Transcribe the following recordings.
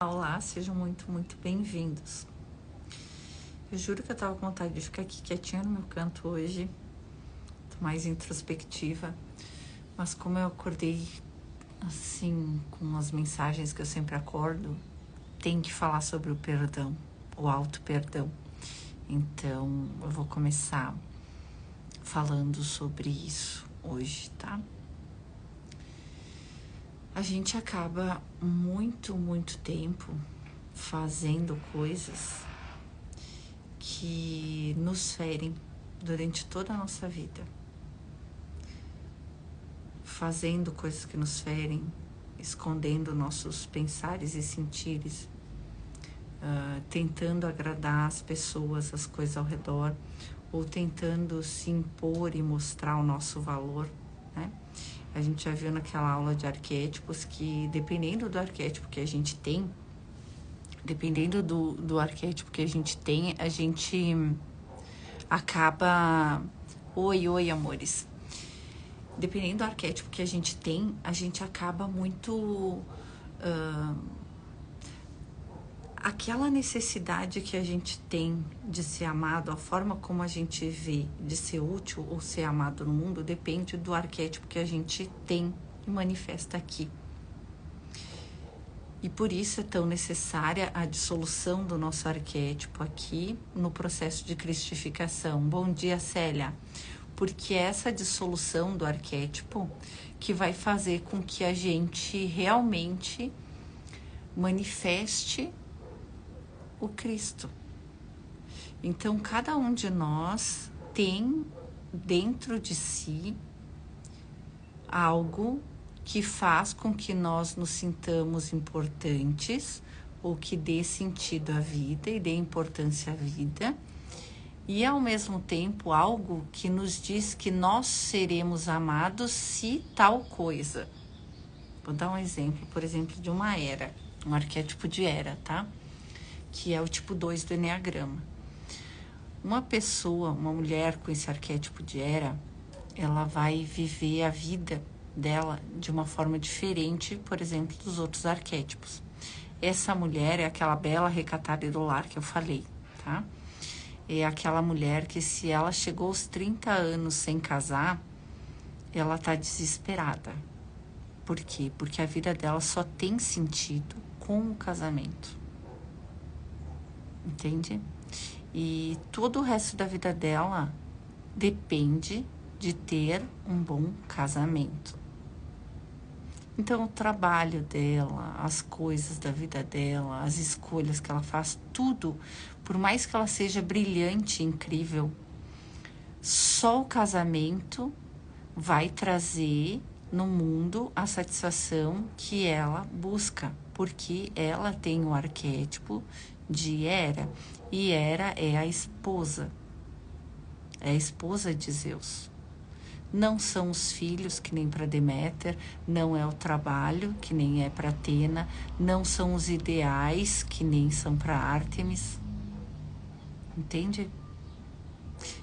Olá, sejam muito bem-vindos. Eu juro que eu tava com vontade de ficar aqui quietinha no meu canto hoje, tô mais introspectiva, mas como eu acordei assim, com as mensagens que eu sempre acordo, tem que falar sobre o perdão, o auto-perdão. Então, eu vou começar falando sobre isso hoje, tá? A gente acaba muito tempo fazendo coisas que nos ferem durante toda a nossa vida. Fazendo coisas que nos ferem, escondendo nossos pensares e sentires, tentando agradar as pessoas, as coisas ao redor, ou tentando se impor e mostrar o nosso valor, né? A gente já viu naquela aula de arquétipos que, dependendo do arquétipo que a gente tem, a gente acaba... Oi, amores. Dependendo do arquétipo que a gente tem, a gente acaba muito... aquela necessidade que a gente tem de ser amado, a forma como a gente vê de ser útil ou ser amado no mundo, depende do arquétipo que a gente tem e manifesta aqui. E por isso é tão necessária a dissolução do nosso arquétipo aqui no processo de cristificação. Bom dia, Célia. Porque é essa dissolução do arquétipo que vai fazer com que a gente realmente manifeste o Cristo. Então, cada um de nós tem dentro de si algo que faz com que nós nos sintamos importantes, ou que dê sentido à vida e dê importância à vida, e ao mesmo tempo algo que nos diz que nós seremos amados se tal coisa. Vou dar um exemplo, por exemplo, de uma era, um arquétipo de era, tá? Que é o tipo 2 do Eneagrama. Uma pessoa, uma mulher com esse arquétipo de era, ela vai viver a vida dela de uma forma diferente, por exemplo, dos outros arquétipos. Essa mulher é aquela bela, recatada e do lar que eu falei, tá? É aquela mulher que, se ela chegou aos 30 anos sem casar, ela tá desesperada. Por quê? Porque a vida dela só tem sentido com o casamento. Entende? E todo o resto da vida dela depende de ter um bom casamento. Então, o trabalho dela, as coisas da vida dela, as escolhas que ela faz, tudo, por mais que ela seja brilhante, incrível, só o casamento vai trazer no mundo a satisfação que ela busca, porque ela tem o arquétipo de Hera, e Hera é a esposa de Zeus. Não são os filhos, que nem para Deméter, não é o trabalho, que nem é para Atena, não são os ideais, que nem são para Ártemis. Entende?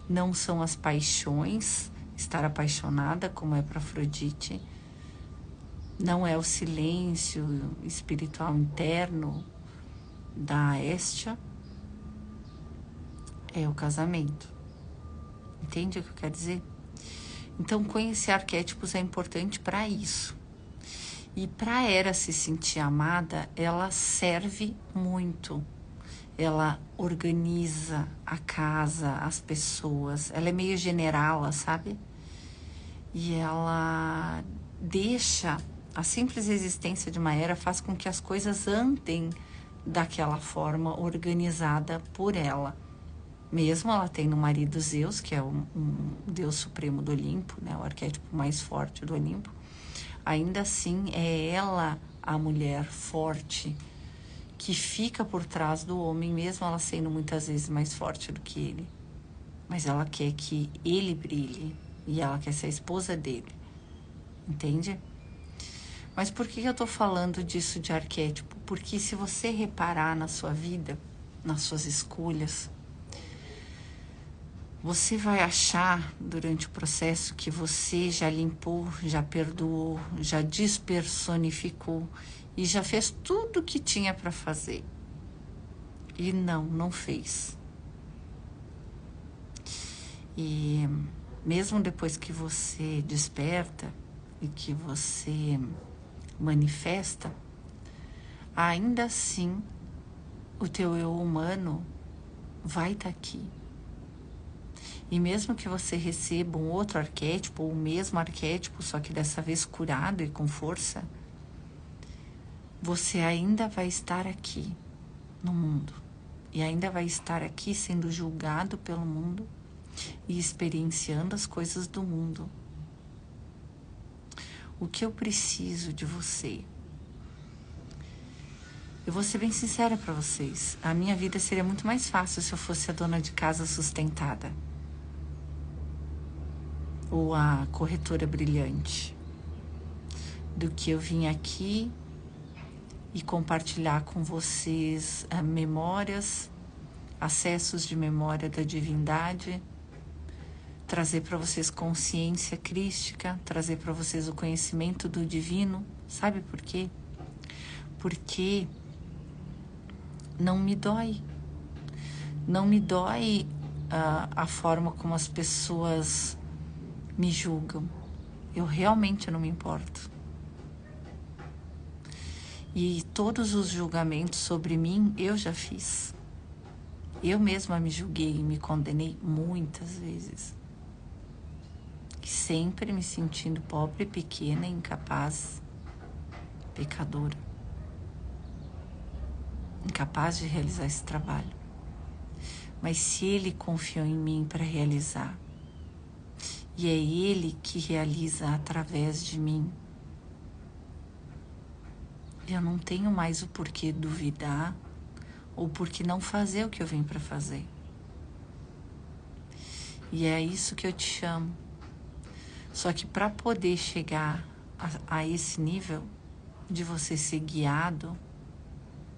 Não são as paixões, estar apaixonada, como é para Afrodite. Não é o silêncio espiritual interno da Hestia. É o casamento. Entende o que eu quero dizer? Então, conhecer arquétipos é importante para isso. E para Hera se sentir amada, ela serve muito. Ela organiza a casa, as pessoas. Ela é meio generala, sabe? E ela deixa... A simples existência de uma Hera faz com que as coisas andem daquela forma organizada por ela. Mesmo ela tendo um marido Zeus, que é um deus supremo do Olimpo, né, o arquétipo mais forte do Olimpo, ainda assim é ela a mulher forte que fica por trás do homem, mesmo ela sendo muitas vezes mais forte do que ele. Mas ela quer que ele brilhe e ela quer ser a esposa dele. Entende? Mas por que eu tô falando disso de arquétipo? Porque se você reparar na sua vida, nas suas escolhas, você vai achar durante o processo que você já limpou, já perdoou, já despersonificou e já fez tudo o que tinha para fazer. E não fez. E mesmo depois que você desperta e que você manifesta, ainda assim o teu eu humano vai estar aqui. E mesmo que você receba um outro arquétipo, ou o mesmo arquétipo, só que dessa vez curado e com força, você ainda vai estar aqui no mundo. E ainda vai estar aqui sendo julgado pelo mundo e experienciando as coisas do mundo. O que eu preciso de você? Eu vou ser bem sincera para vocês. A minha vida seria muito mais fácil se eu fosse a dona de casa sustentada. Ou a corretora brilhante. Do que eu vim aqui e compartilhar com vocês memórias, acessos de memória da divindade, trazer para vocês consciência crística, trazer para vocês o conhecimento do divino. Sabe por quê? Porque não me dói. Não me dói a forma como as pessoas me julgam. Eu realmente não me importo. E todos os julgamentos sobre mim eu já fiz. Eu mesma me julguei e me condenei muitas vezes. E sempre me sentindo pobre, pequena, incapaz, pecadora. Incapaz de realizar esse trabalho. Mas se Ele confiou em mim para realizar, e é Ele que realiza através de mim, eu não tenho mais o porquê duvidar ou porquê não fazer o que eu vim para fazer. E é isso que eu te chamo. Só que para poder chegar a esse nível de você ser guiado,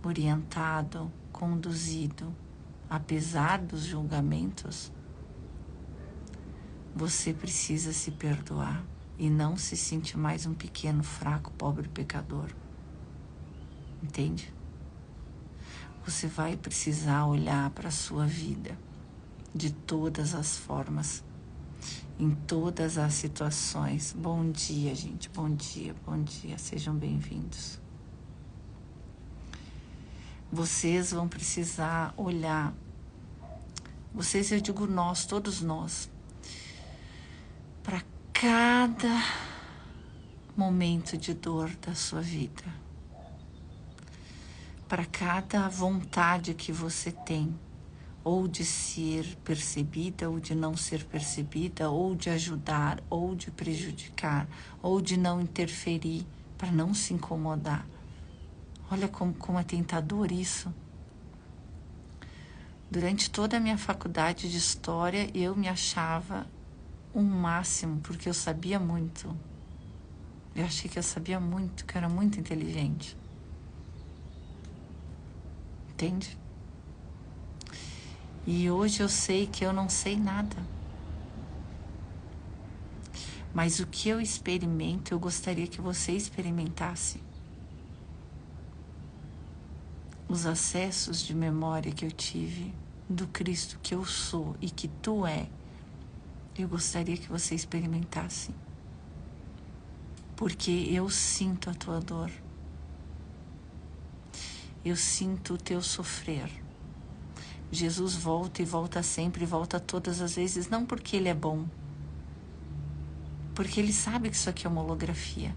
orientado, conduzido, apesar dos julgamentos, você precisa se perdoar e não se sentir mais um pequeno, fraco, pobre pecador. Entende? Você vai precisar olhar para a sua vida de todas as formas, em todas as situações. Bom dia, gente. Bom dia, bom dia. Sejam bem-vindos. Vocês vão precisar olhar. Vocês, eu digo nós, todos nós, para cada momento de dor da sua vida. Para cada vontade que você tem, ou de ser percebida, ou de não ser percebida, ou de ajudar, ou de prejudicar, ou de não interferir, para não se incomodar. Olha como é tentador isso. Durante toda a minha faculdade de História, eu me achava um máximo, porque eu sabia muito. Eu achei que eu sabia muito, que eu era muito inteligente. Entende? E hoje eu sei que eu não sei nada. Mas o que eu experimento, eu gostaria que você experimentasse. Os acessos de memória que eu tive do Cristo que eu sou e que tu é, eu gostaria que você experimentasse. Porque eu sinto a tua dor. Eu sinto o teu sofrer. Jesus volta e volta sempre, volta todas as vezes, não porque Ele é bom, porque Ele sabe que isso aqui é uma holografia,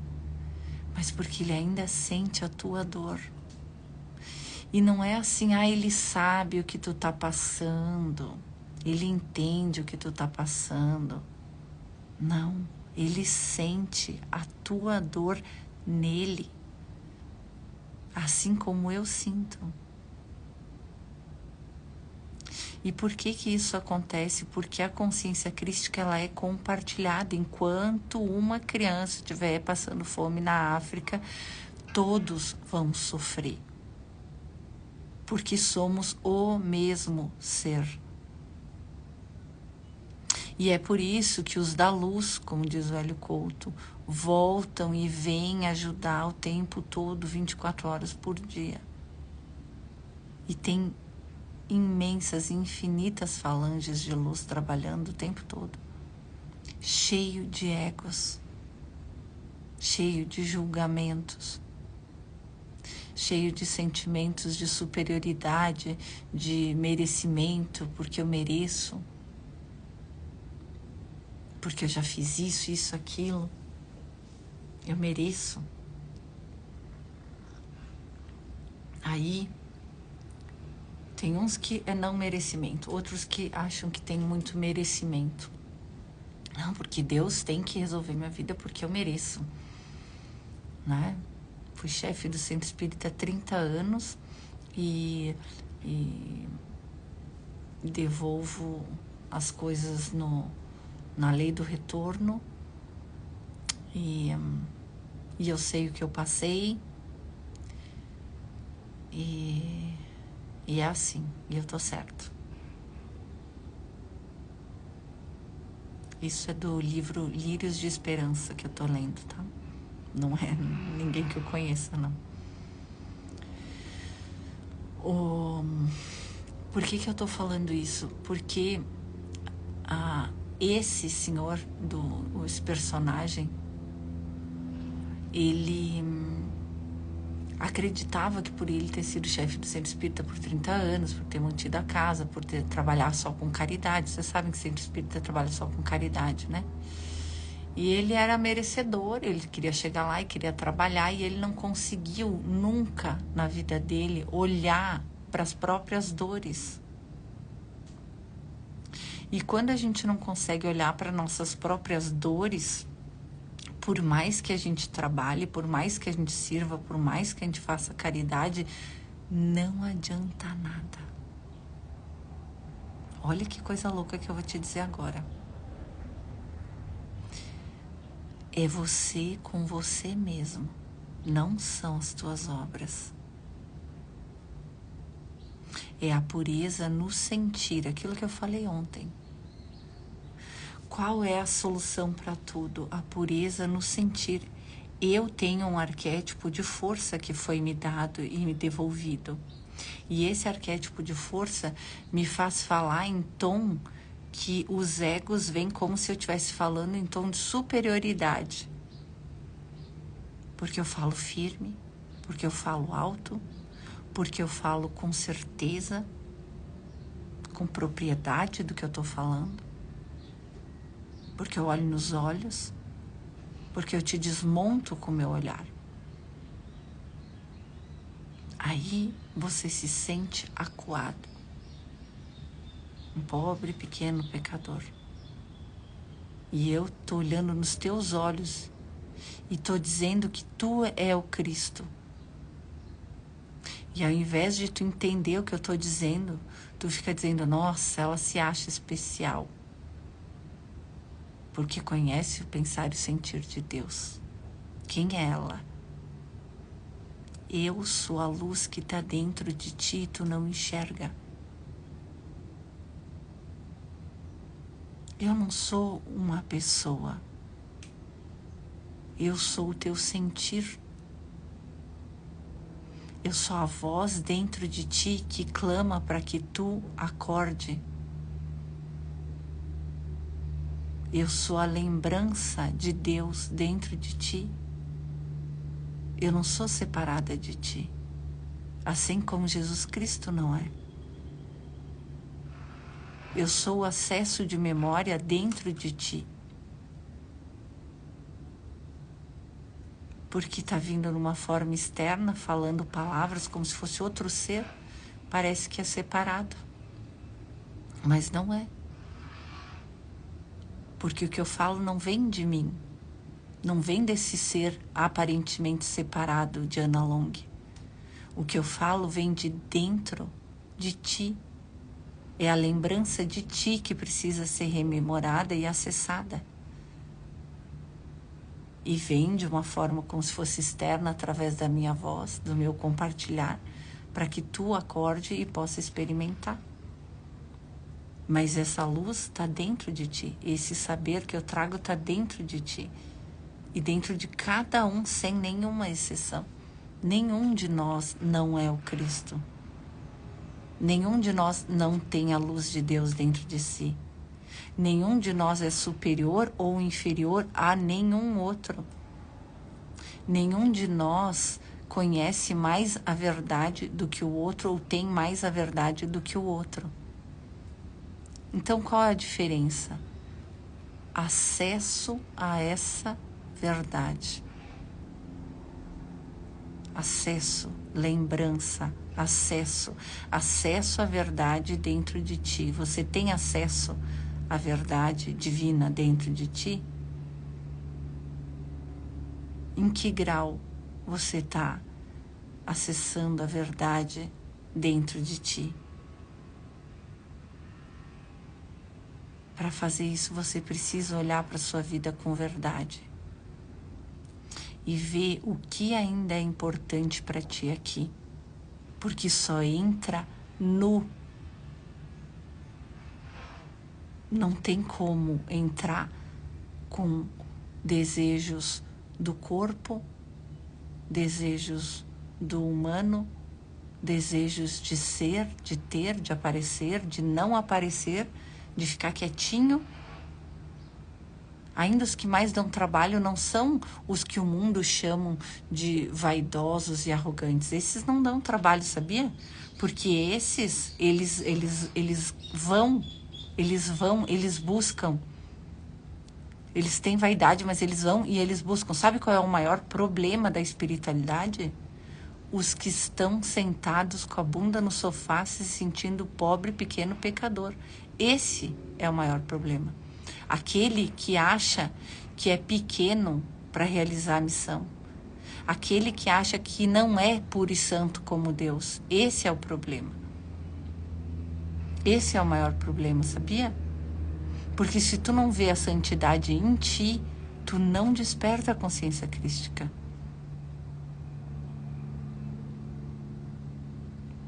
mas porque Ele ainda sente a tua dor. E não é assim, Ele sabe o que tu tá passando, Ele entende o que tu tá passando. Não, Ele sente a tua dor nele, assim como eu sinto. E por que isso acontece? Porque a consciência crística ela é compartilhada. Enquanto uma criança estiver passando fome na África, todos vão sofrer. Porque somos o mesmo ser. E é por isso que os da luz, como diz o Hélio Couto, voltam e vêm ajudar o tempo todo, 24 horas por dia. E tem imensas, infinitas falanges de luz trabalhando o tempo todo, cheio de egos, cheio de julgamentos, cheio de sentimentos de superioridade, de merecimento, porque eu mereço, porque eu já fiz isso, aquilo, eu mereço. Aí tem uns que é não merecimento, outros que acham que tem muito merecimento. Não, porque Deus tem que resolver minha vida porque eu mereço, né? Fui chefe do Centro Espírita há 30 anos e devolvo as coisas na lei do retorno e eu sei o que eu passei e é assim, e eu tô certo. Isso é do livro Lírios de Esperança que eu tô lendo, tá? Não é ninguém que eu conheça, não. Por que eu tô falando isso? Porque esse senhor, esse personagem, ele acreditava que por ele ter sido chefe do Centro Espírita por 30 anos, por ter mantido a casa, por ter trabalhado só com caridade. Vocês sabem que o Centro Espírita trabalha só com caridade, né? E ele era merecedor, ele queria chegar lá e queria trabalhar, e ele não conseguiu nunca na vida dele olhar para as próprias dores. E quando a gente não consegue olhar para nossas próprias dores, por mais que a gente trabalhe, por mais que a gente sirva, por mais que a gente faça caridade, não adianta nada. Olha que coisa louca que eu vou te dizer agora. É você com você mesmo, não são as tuas obras. É a pureza no sentir, aquilo que eu falei ontem. Qual é a solução para tudo? A pureza no sentir. Eu tenho um arquétipo de força que foi me dado e me devolvido. E esse arquétipo de força me faz falar em tom que os egos vêm como se eu estivesse falando em tom de superioridade. Porque eu falo firme, porque eu falo alto, porque eu falo com certeza, com propriedade do que eu estou falando. Porque eu olho nos olhos, porque eu te desmonto com o meu olhar. Aí você se sente acuado, um pobre pequeno pecador. E eu tô olhando nos teus olhos e tô dizendo que tu é o Cristo. E ao invés de tu entender o que eu tô dizendo, tu fica dizendo, nossa, ela se acha especial. Porque conhece o pensar e o sentir de Deus. Quem é ela? Eu sou a luz que está dentro de ti e tu não enxerga. Eu não sou uma pessoa. Eu sou o teu sentir. Eu sou a voz dentro de ti que clama para que tu acorde. Eu sou a lembrança de Deus dentro de ti. Eu não sou separada de ti, assim como Jesus Cristo não é. Eu sou o acesso de memória dentro de ti. Porque está vindo numa forma externa, falando palavras como se fosse outro ser, parece que é separado. Mas não é. Porque o que eu falo não vem de mim. Não vem desse ser aparentemente separado de Ana Long. O que eu falo vem de dentro de ti. É a lembrança de ti que precisa ser rememorada e acessada. E vem de uma forma como se fosse externa, através da minha voz, do meu compartilhar, para que tu acorde e possa experimentar. Mas essa luz está dentro de ti. Esse saber que eu trago está dentro de ti. E dentro de cada um, sem nenhuma exceção. Nenhum de nós não é o Cristo. Nenhum de nós não tem a luz de Deus dentro de si. Nenhum de nós é superior ou inferior a nenhum outro. Nenhum de nós conhece mais a verdade do que o outro ou tem mais a verdade do que o outro. Então, qual é a diferença? Acesso a essa verdade. Acesso, lembrança, acesso à verdade dentro de ti. Você tem acesso à verdade divina dentro de ti? Em que grau você está acessando a verdade dentro de ti? Para fazer isso, você precisa olhar para a sua vida com verdade e ver o que ainda é importante para ti aqui, porque só entra nu. Não tem como entrar com desejos do corpo, desejos do humano, desejos de ser, de ter, de aparecer, de não aparecer, de ficar quietinho. Ainda os que mais dão trabalho não são os que o mundo chamam de vaidosos e arrogantes. Esses não dão trabalho, sabia? Porque esses, eles buscam. Eles têm vaidade, mas eles vão e eles buscam. Sabe qual é o maior problema da espiritualidade? Os que estão sentados com a bunda no sofá se sentindo pobre, pequeno pecador. Esse é o maior problema. Aquele que acha que é pequeno para realizar a missão. Aquele que acha que não é puro e santo como Deus. Esse é o problema. Esse é o maior problema, sabia? Porque se tu não vê a santidade em ti, tu não desperta a consciência crística.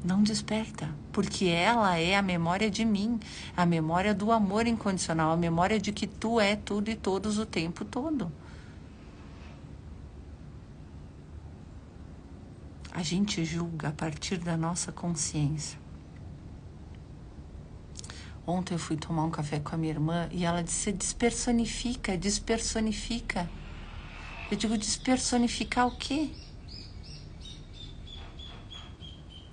Não desperta, porque ela é a memória de mim, a memória do amor incondicional, a memória de que tu é tudo e todos o tempo todo. A gente julga a partir da nossa consciência. Ontem eu fui tomar um café com a minha irmã e ela disse: despersonifica, despersonifica. Eu digo: despersonificar o quê?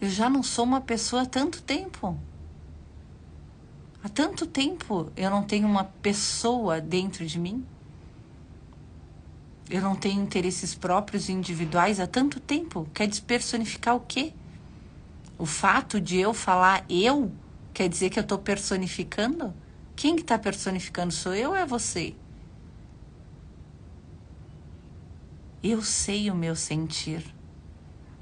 Eu já não sou uma pessoa há tanto tempo. Há tanto tempo eu não tenho uma pessoa dentro de mim. Eu não tenho interesses próprios e individuais há tanto tempo. Quer despersonificar o quê? O fato de eu falar eu quer dizer que eu estou personificando? Quem que está personificando? Sou eu ou é você? Eu sei o meu sentir.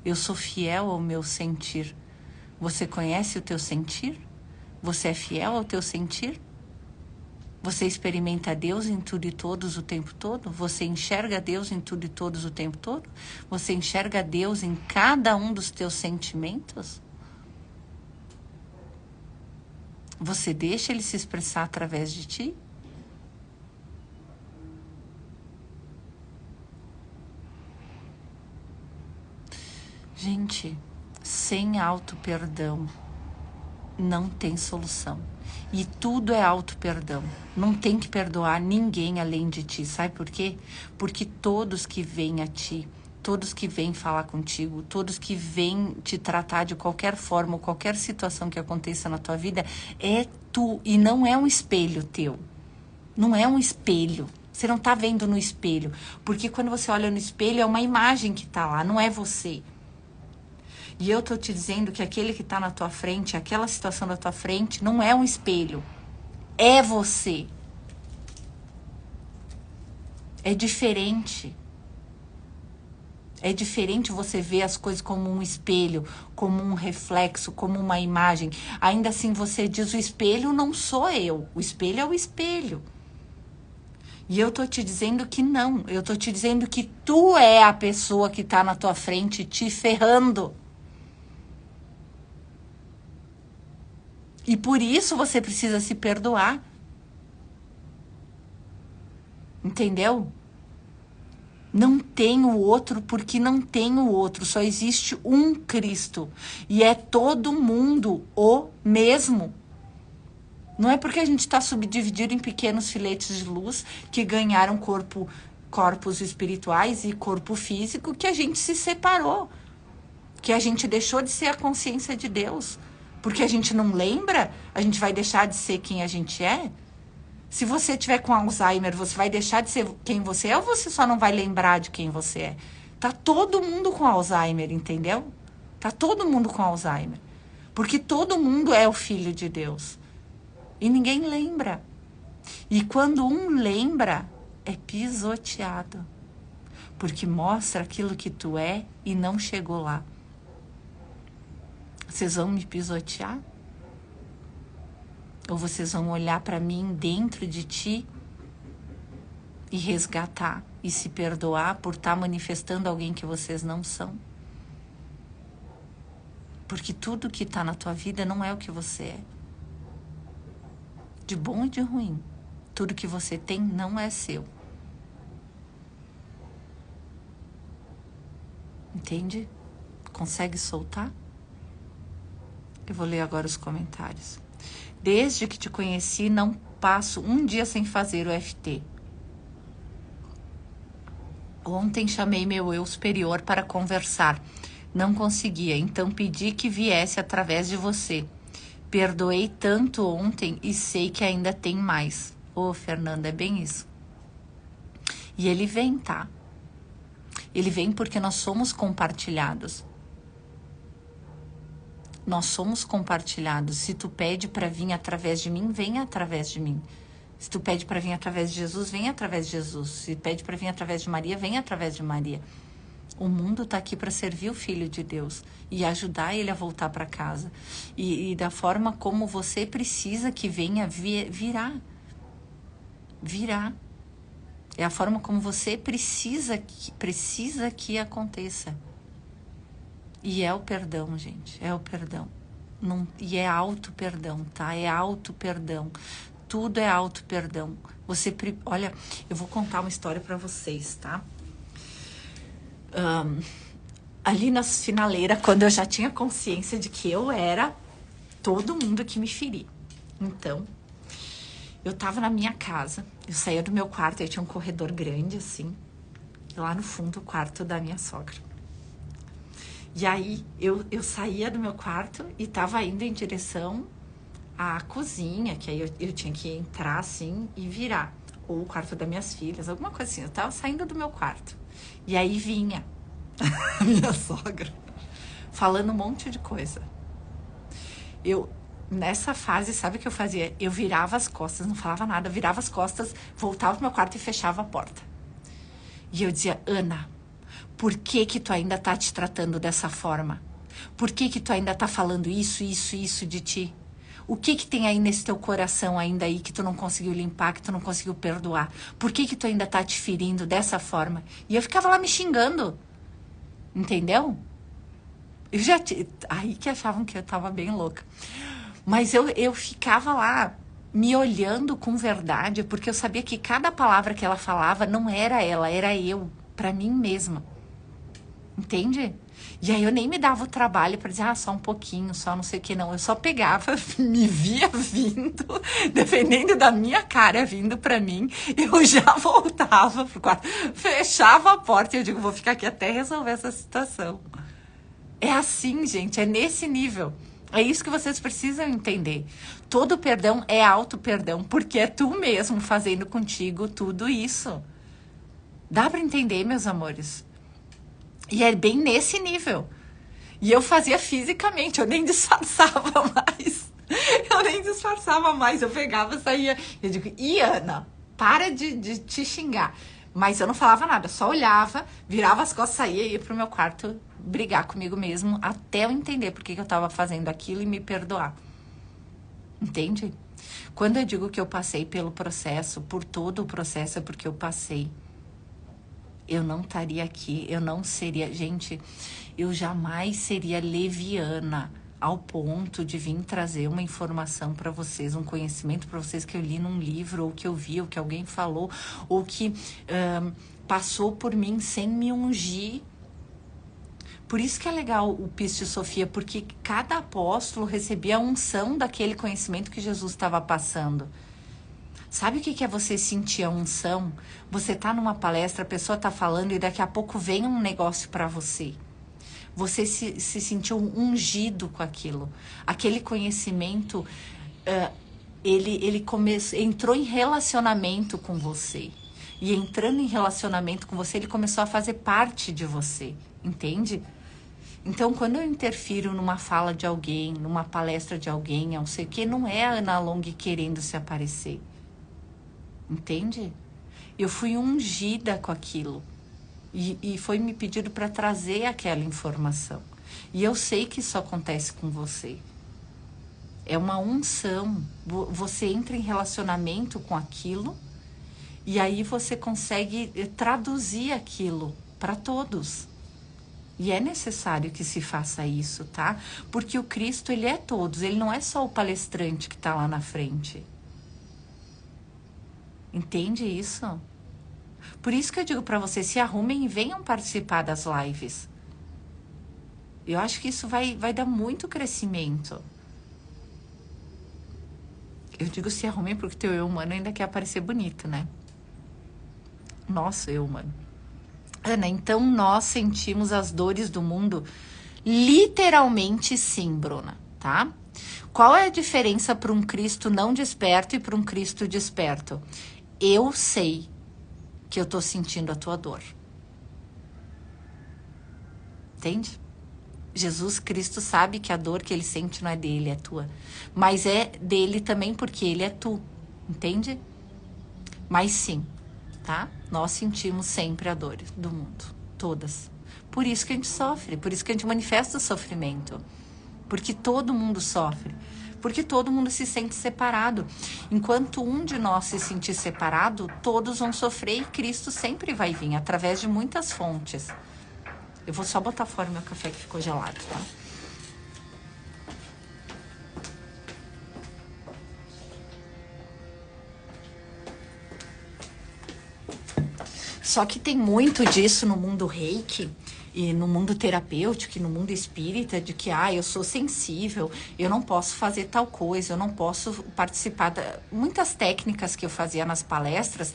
Eu sou fiel ao meu sentir. Você conhece o teu sentir? Você é fiel ao teu sentir? Você experimenta Deus em tudo e todos o tempo todo? Você enxerga Deus em tudo e todos o tempo todo? Você enxerga Deus em cada um dos teus sentimentos? Você deixa Ele se expressar através de ti? Gente, sem auto-perdão não tem solução. E tudo é auto-perdão. Não tem que perdoar ninguém além de ti. Sabe por quê? Porque todos que vêm a ti, todos que vêm falar contigo, todos que vêm te tratar de qualquer forma, ou qualquer situação que aconteça na tua vida, é tu. E não é um espelho teu. Não é um espelho. Você não tá vendo no espelho. Porque quando você olha no espelho, é uma imagem que tá lá, não é você. E eu tô te dizendo que aquele que tá na tua frente, aquela situação da tua frente, não é um espelho. É você. É diferente. É diferente você ver as coisas como um espelho, como um reflexo, como uma imagem. Ainda assim você diz: o espelho não sou eu. O espelho é o espelho. E eu tô te dizendo que não. Eu tô te dizendo que tu é a pessoa que tá na tua frente te ferrando. E por isso você precisa se perdoar. Entendeu? Não tem o outro porque não tem o outro. Só existe um Cristo. E é todo mundo o mesmo. Não é porque a gente está subdividido em pequenos filetes de luz que ganharam corpos espirituais e corpo físico que a gente se separou. Que a gente deixou de ser a consciência de Deus. Porque a gente não lembra, a gente vai deixar de ser quem a gente é? Se você tiver com Alzheimer, você vai deixar de ser quem você é ou você só não vai lembrar de quem você é? Tá todo mundo com Alzheimer, entendeu? Tá todo mundo com Alzheimer. Porque todo mundo é o filho de Deus. E ninguém lembra. E quando um lembra, é pisoteado. Porque mostra aquilo que tu é e não chegou lá. Vocês vão me pisotear? Ou vocês vão olhar para mim dentro de ti e resgatar e se perdoar por estar manifestando alguém que vocês não são? Porque tudo que está na tua vida não é o que você é. De bom e de ruim. Tudo que você tem não é seu. Entende? Consegue soltar? Eu vou ler agora os comentários. Desde que te conheci, não passo um dia sem fazer o FT. Ontem chamei meu eu superior para conversar. Não conseguia, então pedi que viesse através de você. Perdoei tanto ontem e sei que ainda tem mais. Ô, Fernanda, é bem isso. E ele vem, tá? Ele vem porque nós somos compartilhados. Nós somos compartilhados. Se tu pede para vir através de mim, vem através de mim. Se tu pede para vir através de Jesus, vem através de Jesus. Se pede para vir através de Maria, vem através de Maria. O mundo está aqui para servir o Filho de Deus e ajudar ele a voltar para casa. E da forma como você precisa que venha virar. Virar. É a forma como você precisa que aconteça. E é o perdão, gente. É o perdão. Não, e é auto-perdão, tá? É auto-perdão. Tudo é auto-perdão. Olha, eu vou contar uma história para vocês, tá? Ali na finaleira, quando eu já tinha consciência de que eu era todo mundo que me feria. Então, eu tava na minha casa, eu saía do meu quarto, aí tinha um corredor grande, assim, lá no fundo, o quarto da minha sogra. E aí, eu saía do meu quarto e tava indo em direção à cozinha, que aí eu tinha que entrar, assim, e virar. Ou o quarto das minhas filhas, alguma coisa assim. Eu tava saindo do meu quarto. E aí vinha a minha sogra, falando um monte de coisa. Nessa fase, sabe o que eu fazia? Eu virava as costas, não falava nada, virava as costas, voltava pro meu quarto e fechava a porta. E eu dizia, Ana, por que que tu ainda tá te tratando dessa forma? Por que que tu ainda tá falando isso de ti? O que que tem aí nesse teu coração ainda aí que tu não conseguiu limpar, que tu não conseguiu perdoar? Por que que tu ainda tá te ferindo dessa forma? E eu ficava lá me xingando. Entendeu? Aí que achavam que eu tava bem louca. Mas eu ficava lá me olhando com verdade, porque eu sabia que cada palavra que ela falava não era ela, era eu, pra mim mesma. Entende? E aí eu nem me dava o trabalho para dizer, só um pouquinho, só não sei o que, não. Eu só pegava, me via vindo, dependendo da minha cara vindo para mim, eu já voltava pro quarto, fechava a porta e eu digo, vou ficar aqui até resolver essa situação. É assim, gente, é nesse nível. É isso que vocês precisam entender. Todo perdão é auto-perdão, porque é tu mesmo fazendo contigo tudo isso. Dá para entender, meus amores? E é bem nesse nível. E eu fazia fisicamente, eu nem disfarçava mais. Eu nem disfarçava mais. Eu pegava, saía. Eu digo, Ana, para de te xingar. Mas eu não falava nada, só olhava, virava as costas, saía e ia pro meu quarto brigar comigo mesmo até eu entender por que eu tava fazendo aquilo e me perdoar. Entende? Quando eu digo que eu passei pelo processo, por todo o processo, é porque eu passei. Eu não estaria aqui, eu não seria... Gente, eu jamais seria leviana ao ponto de vir trazer uma informação para vocês, um conhecimento para vocês que eu li num livro, ou que eu vi, ou que alguém falou, ou que passou por mim sem me ungir. Por isso que é legal o Piste Sofia, porque cada apóstolo recebia a unção daquele conhecimento que Jesus estava passando. Sabe o que é você sentir a unção? Você tá numa palestra, a pessoa tá falando e daqui a pouco vem um negócio para você. Você se sentiu ungido com aquilo. Aquele conhecimento, ele entrou em relacionamento com você. E entrando em relacionamento com você, ele começou a fazer parte de você. Entende? Então, quando eu interfiro numa fala de alguém, numa palestra de alguém, não sei o que, não é a Ana Long querendo se aparecer. Entende? Eu fui ungida com aquilo. E foi me pedido para trazer aquela informação. E eu sei que isso acontece com você. É uma unção. Você entra em relacionamento com aquilo e aí você consegue traduzir aquilo para todos. E é necessário que se faça isso, tá? Porque o Cristo, ele é todos. Ele não é só o palestrante que está lá na frente. Entende isso? Por isso que eu digo para vocês, se arrumem e venham participar das lives. Eu acho que isso vai dar muito crescimento. Eu digo se arrumem porque teu eu humano ainda quer aparecer bonito, né? Nosso eu humano. Ana, então nós sentimos as dores do mundo? Literalmente sim, Bruna, tá? Qual é a diferença para um Cristo não desperto e para um Cristo desperto? Eu sei que eu tô sentindo a tua dor. Entende? Jesus Cristo sabe que a dor que ele sente não é dele, é tua. Mas é dele também porque ele é tu. Entende? Mas sim, tá? Nós sentimos sempre a dor do mundo. Todas. Por isso que a gente sofre. Por isso que a gente manifesta o sofrimento. Porque todo mundo sofre. Porque todo mundo se sente separado. Enquanto um de nós se sentir separado, todos vão sofrer e Cristo sempre vai vir, através de muitas fontes. Eu vou só botar fora o meu café que ficou gelado, tá? Só que tem muito disso no mundo reiki e no mundo terapêutico e no mundo espírita, de que eu sou sensível, eu não posso fazer tal coisa, eu não posso participar muitas técnicas que eu fazia nas palestras.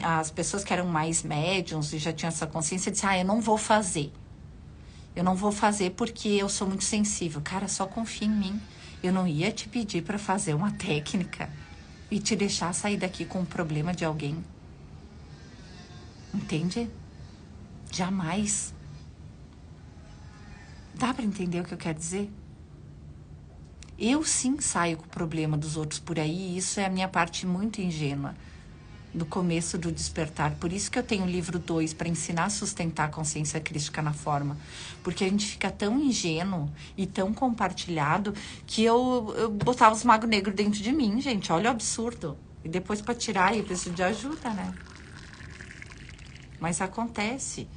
As pessoas que eram mais médiums e já tinham essa consciência, disseram, eu não vou fazer. Eu não vou fazer porque eu sou muito sensível. Cara, só confia em mim. Eu não ia te pedir para fazer uma técnica e te deixar sair daqui com um problema de alguém. Entende? Jamais. Dá para entender o que eu quero dizer? Eu sim saio com o problema dos outros por aí, e isso é a minha parte muito ingênua do começo do despertar. Por isso que eu tenho o livro 2 para ensinar a sustentar a consciência crística na forma. Porque a gente fica tão ingênuo e tão compartilhado que eu botava os magos negros dentro de mim, gente. Olha o absurdo. E depois para tirar eu preciso de ajuda, né? Mas acontece,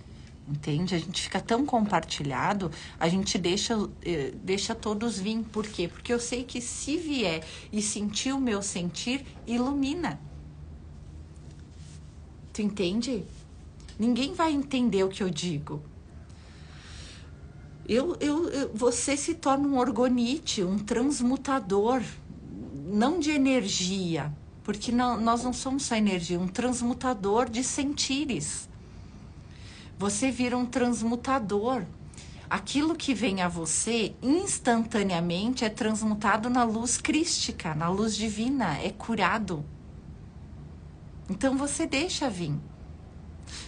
entende? A gente fica tão compartilhado, a gente deixa todos vir. Por quê? Porque eu sei que se vier e sentir o meu sentir, ilumina. Tu entende? Ninguém vai entender o que eu digo. Você se torna um orgonite, um transmutador, não de energia, porque nós não somos só energia, um transmutador de sentires. Você vira um transmutador. Aquilo que vem a você, instantaneamente, é transmutado na luz crística, na luz divina, é curado. Então você deixa vir.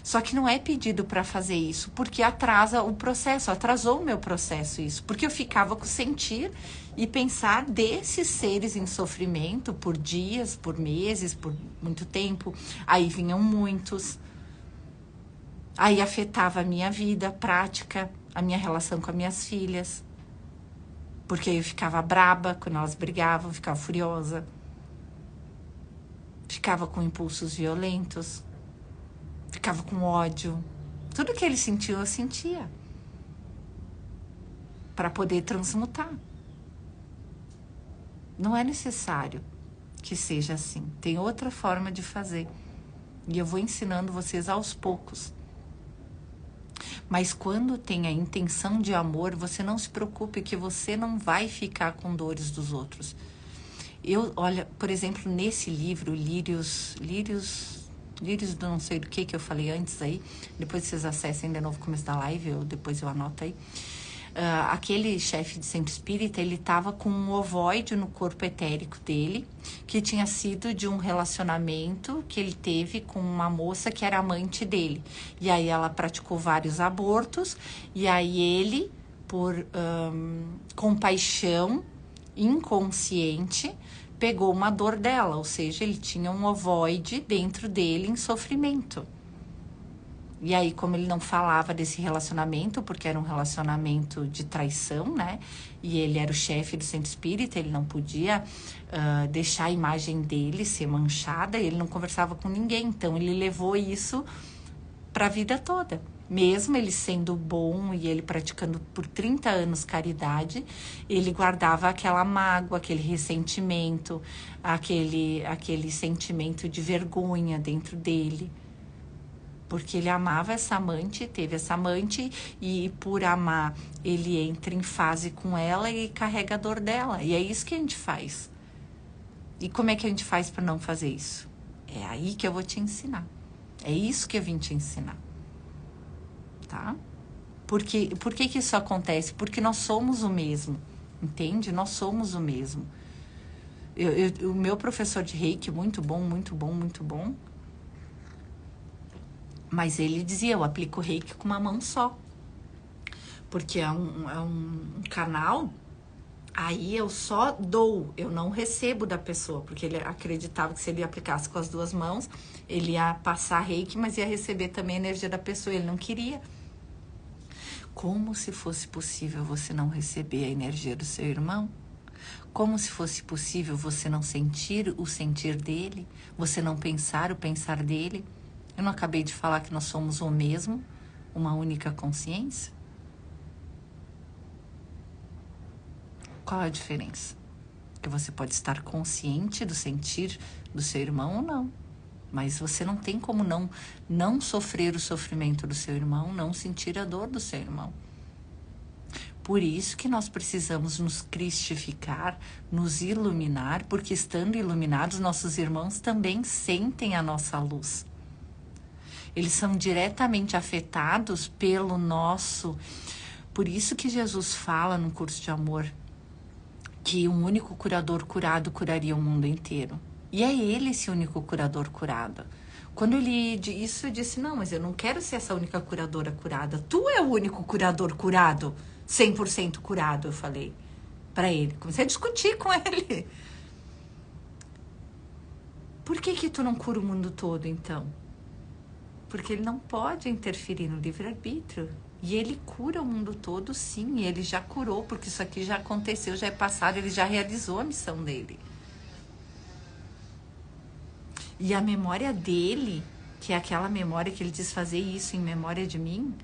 Só que não é pedido para fazer isso, porque atrasa o processo, atrasou o meu processo isso. Porque eu ficava com sentir e pensar desses seres em sofrimento por dias, por meses, por muito tempo. Aí vinham muitos. Aí afetava a minha vida prática, a minha relação com as minhas filhas. Porque eu ficava braba quando elas brigavam, ficava furiosa. Ficava com impulsos violentos. Ficava com ódio. Tudo que ele sentiu, eu sentia. para poder transmutar. Não é necessário que seja assim. Tem outra forma de fazer. E eu vou ensinando vocês aos poucos. Mas quando tem a intenção de amor, você não se preocupe que você não vai ficar com dores dos outros. Olha, por exemplo, nesse livro, Lírios do não sei do que eu falei antes aí, depois vocês acessem de novo o começo da live, depois eu anoto aí. Aquele chefe de centro espírita, ele estava com um ovoide no corpo etérico dele, que tinha sido de um relacionamento que ele teve com uma moça que era amante dele. E aí ela praticou vários abortos, e aí ele, por compaixão inconsciente, pegou uma dor dela, ou seja, ele tinha um ovoide dentro dele em sofrimento. E aí, como ele não falava desse relacionamento, porque era um relacionamento de traição, né? E ele era o chefe do centro espírita, ele não podia deixar a imagem dele ser manchada, ele não conversava com ninguém. Então, ele levou isso para a vida toda. Mesmo ele sendo bom e ele praticando por 30 anos caridade, ele guardava aquela mágoa, aquele ressentimento, aquele sentimento de vergonha dentro dele. Porque ele amava essa amante, teve essa amante, e por amar, ele entra em fase com ela e carrega a dor dela. E é isso que a gente faz. E como é que a gente faz para não fazer isso? É aí que eu vou te ensinar. É isso que eu vim te ensinar. Tá? Por que isso acontece? Porque nós somos o mesmo. Entende? Nós somos o mesmo. O meu professor de Reiki, muito bom, muito bom, muito bom. Mas ele dizia, eu aplico Reiki com uma mão só. Porque é um canal, aí eu só dou, eu não recebo da pessoa. Porque ele acreditava que se ele aplicasse com as duas mãos, ele ia passar Reiki, mas ia receber também a energia da pessoa. Ele não queria. Como se fosse possível você não receber a energia do seu irmão? Como se fosse possível você não sentir o sentir dele? Você não pensar o pensar dele? Eu não acabei de falar que nós somos o mesmo, uma única consciência? Qual a diferença? Que você pode estar consciente do sentir do seu irmão ou não. Mas você não tem como não sofrer o sofrimento do seu irmão, não sentir a dor do seu irmão. Por isso que nós precisamos nos cristificar, nos iluminar, porque estando iluminados, nossos irmãos também sentem a nossa luz. Eles são diretamente afetados pelo nosso... Por isso que Jesus fala no curso de amor que um único curador curado curaria o mundo inteiro. E é ele esse único curador curado. Quando ele disse isso, eu disse, não, mas eu não quero ser essa única curadora curada. Tu é o único curador curado, 100% curado, eu falei para ele. Comecei a discutir com ele. Por que tu não cura o mundo todo, então? Porque ele não pode interferir no livre-arbítrio. E ele cura o mundo todo, sim. E ele já curou, porque isso aqui já aconteceu, já é passado, ele já realizou a missão dele. E a memória dele, que é aquela memória que ele diz fazer isso em memória de mim,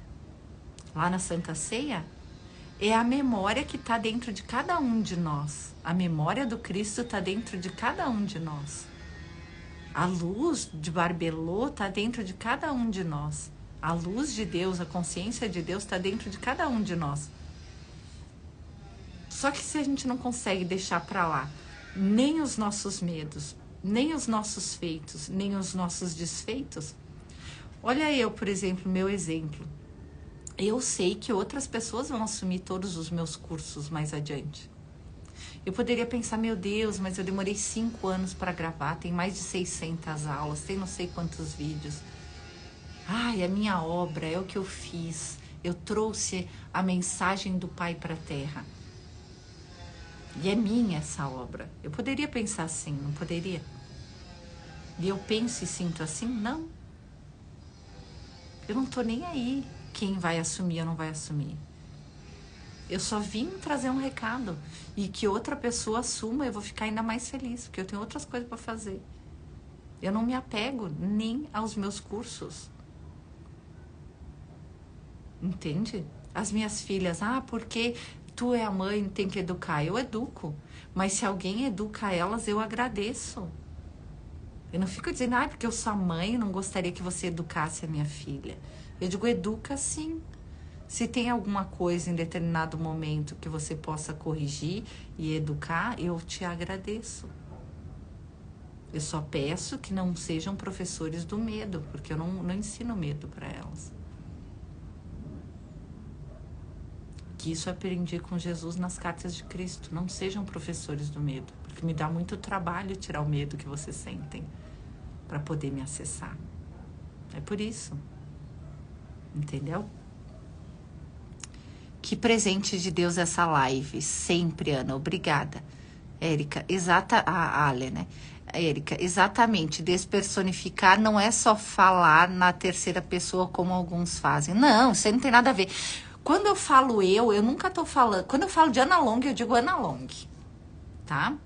lá na Santa Ceia, é a memória que está dentro de cada um de nós. A memória do Cristo está dentro de cada um de nós. A luz de Barbelô está dentro de cada um de nós. A luz de Deus, a consciência de Deus está dentro de cada um de nós. Só que se a gente não consegue deixar para lá nem os nossos medos, nem os nossos feitos, nem os nossos desfeitos, olha eu, por exemplo, meu exemplo. Eu sei que outras pessoas vão assumir todos os meus cursos mais adiante. Eu poderia pensar, meu Deus, mas eu demorei 5 anos para gravar, tem mais de 600 aulas, tem não sei quantos vídeos. Ai, a minha obra é o que eu fiz. Eu trouxe a mensagem do Pai para a Terra. E é minha essa obra. Eu poderia pensar assim, não poderia? E eu penso e sinto assim? Não. Eu não tô nem aí quem vai assumir ou não vai assumir. Eu só vim trazer um recado. E que outra pessoa assuma, eu vou ficar ainda mais feliz, porque eu tenho outras coisas para fazer. Eu não me apego nem aos meus cursos. Entende? As minhas filhas, porque tu é a mãe, tem que educar. Eu educo. Mas se alguém educa elas, eu agradeço. Eu não fico dizendo, porque eu sou a mãe, não gostaria que você educasse a minha filha. Eu digo, educa sim. Se tem alguma coisa em determinado momento que você possa corrigir e educar, eu te agradeço. Eu só peço que não sejam professores do medo, porque eu não ensino medo para elas. Que isso eu aprendi com Jesus nas cartas de Cristo. Não sejam professores do medo, porque me dá muito trabalho tirar o medo que vocês sentem para poder me acessar. É por isso. Entendeu? Que presente de Deus essa live. Sempre, Ana. Obrigada. Érica, a Ale, né? Érica, exatamente. Despersonificar não é só falar na terceira pessoa como alguns fazem. Não, isso aí não tem nada a ver. Quando eu falo eu nunca tô falando... Quando eu falo de Ana Long, eu digo Ana Long. Tá?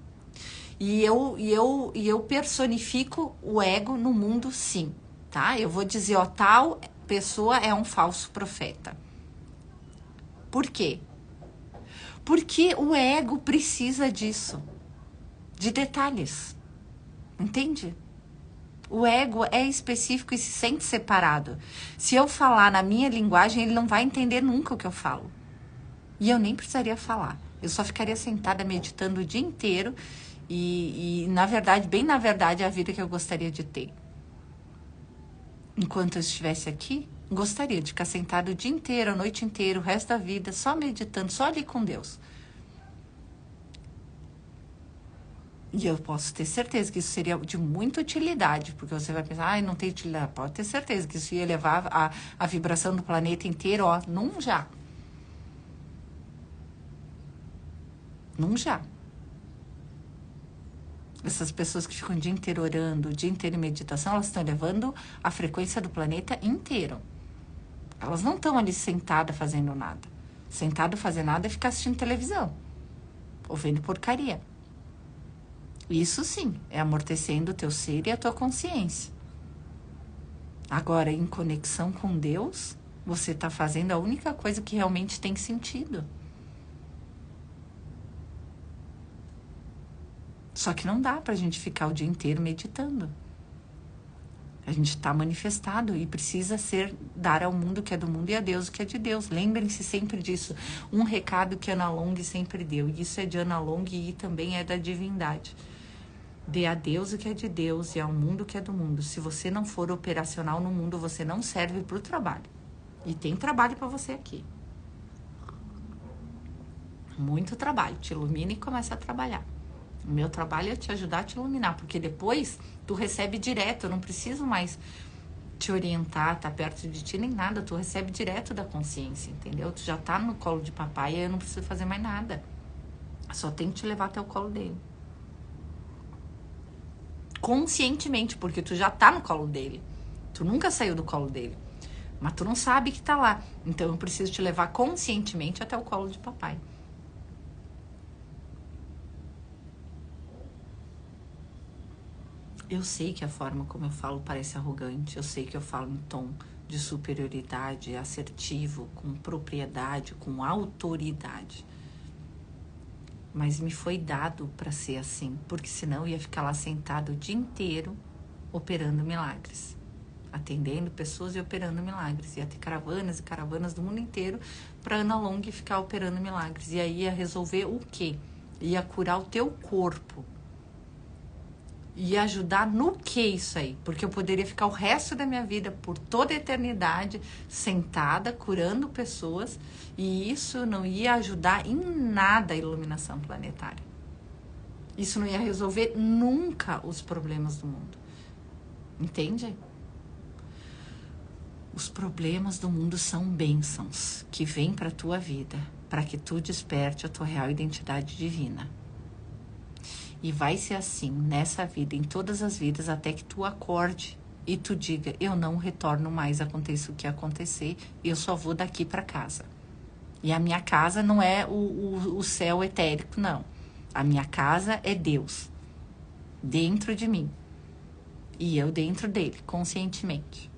E eu personifico o ego no mundo, sim. Tá? Eu vou dizer, tal pessoa é um falso profeta. Por quê? Porque o ego precisa disso. De detalhes. Entende? O ego é específico e se sente separado. Se eu falar na minha linguagem, ele não vai entender nunca o que eu falo. E eu nem precisaria falar. Eu só ficaria sentada meditando o dia inteiro e na verdade, bem na verdade, é a vida que eu gostaria de ter. Enquanto eu estivesse aqui, gostaria de ficar sentada o dia inteiro, a noite inteira, o resto da vida, só meditando, só ali com Deus. E eu posso ter certeza que isso seria de muita utilidade, porque você vai pensar, não tem utilidade. Pode ter certeza que isso ia levar a vibração do planeta inteiro, num já. Num já. Essas pessoas que ficam o dia inteiro orando, o dia inteiro em meditação, elas estão elevando a frequência do planeta inteiro. Elas não estão ali sentadas fazendo nada. Sentado fazendo nada é ficar assistindo televisão. Ou vendo porcaria. Isso sim, é amortecendo o teu ser e a tua consciência. Agora, em conexão com Deus, você está fazendo a única coisa que realmente tem sentido. Só que não dá pra gente ficar o dia inteiro meditando. A gente está manifestado e precisa dar ao mundo o que é do mundo e a Deus o que é de Deus. Lembrem-se sempre disso. Um recado que Ana Long sempre deu. E isso é de Ana Long e também é da divindade. Dê a Deus o que é de Deus e ao mundo o que é do mundo. Se você não for operacional no mundo, você não serve para o trabalho. E tem trabalho para você aqui. Muito trabalho. Te ilumina e começa a trabalhar. O meu trabalho é te ajudar a te iluminar, porque depois tu recebe direto. Eu não preciso mais te orientar, tá perto de ti, nem nada. Tu recebe direto da consciência, entendeu? Tu já tá no colo de papai e eu não preciso fazer mais nada. Só tenho que te levar até o colo dele. Conscientemente, porque tu já tá no colo dele. Tu nunca saiu do colo dele. Mas tu não sabe que tá lá. Então eu preciso te levar conscientemente até o colo de papai. Eu sei que a forma como eu falo parece arrogante. Eu sei que eu falo em tom de superioridade, assertivo, com propriedade, com autoridade. Mas me foi dado para ser assim, porque senão eu ia ficar lá sentado o dia inteiro operando milagres, atendendo pessoas e operando milagres. Ia ter caravanas e caravanas do mundo inteiro para Ana Long ficar operando milagres. E aí ia resolver o quê? Ia curar o teu corpo. Ia ajudar no que isso aí? Porque eu poderia ficar o resto da minha vida, por toda a eternidade, sentada, curando pessoas, e isso não ia ajudar em nada a iluminação planetária. Isso não ia resolver nunca os problemas do mundo. Entende? Os problemas do mundo são bênçãos que vêm para a tua vida, para que tu desperte a tua real identidade divina. E vai ser assim, nessa vida, em todas as vidas, até que tu acorde e tu diga, eu não retorno mais, aconteça o que acontecer, eu só vou daqui para casa. E a minha casa não é o céu etérico, não. A minha casa é Deus, dentro de mim. E eu dentro dele, conscientemente.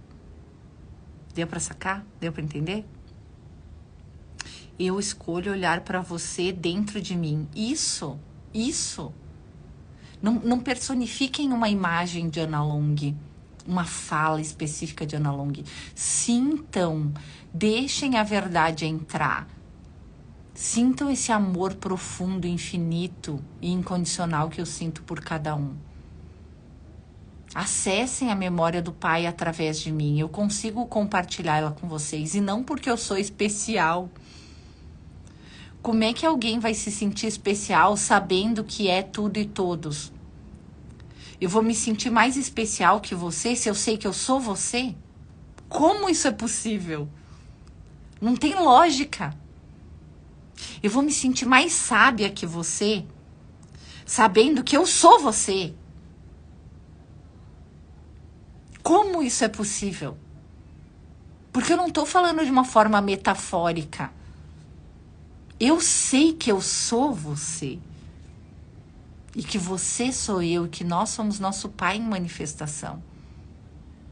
Deu para sacar? Deu para entender? Eu escolho olhar para você dentro de mim. Isso. Não personifiquem uma imagem de Ana Long, uma fala específica de Ana Long. Sintam, deixem a verdade entrar. Sintam esse amor profundo, infinito e incondicional que eu sinto por cada um. Acessem a memória do Pai através de mim. Eu consigo compartilhar ela com vocês. E não porque eu sou especial. Como é que alguém vai se sentir especial sabendo que é tudo e todos? Eu vou me sentir mais especial que você se eu sei que eu sou você? Como isso é possível? Não tem lógica. Eu vou me sentir mais sábia que você sabendo que eu sou você? Como isso é possível? Porque eu não estou falando de uma forma metafórica. Eu sei que eu sou você. E que você sou eu, e que nós somos nosso Pai em manifestação.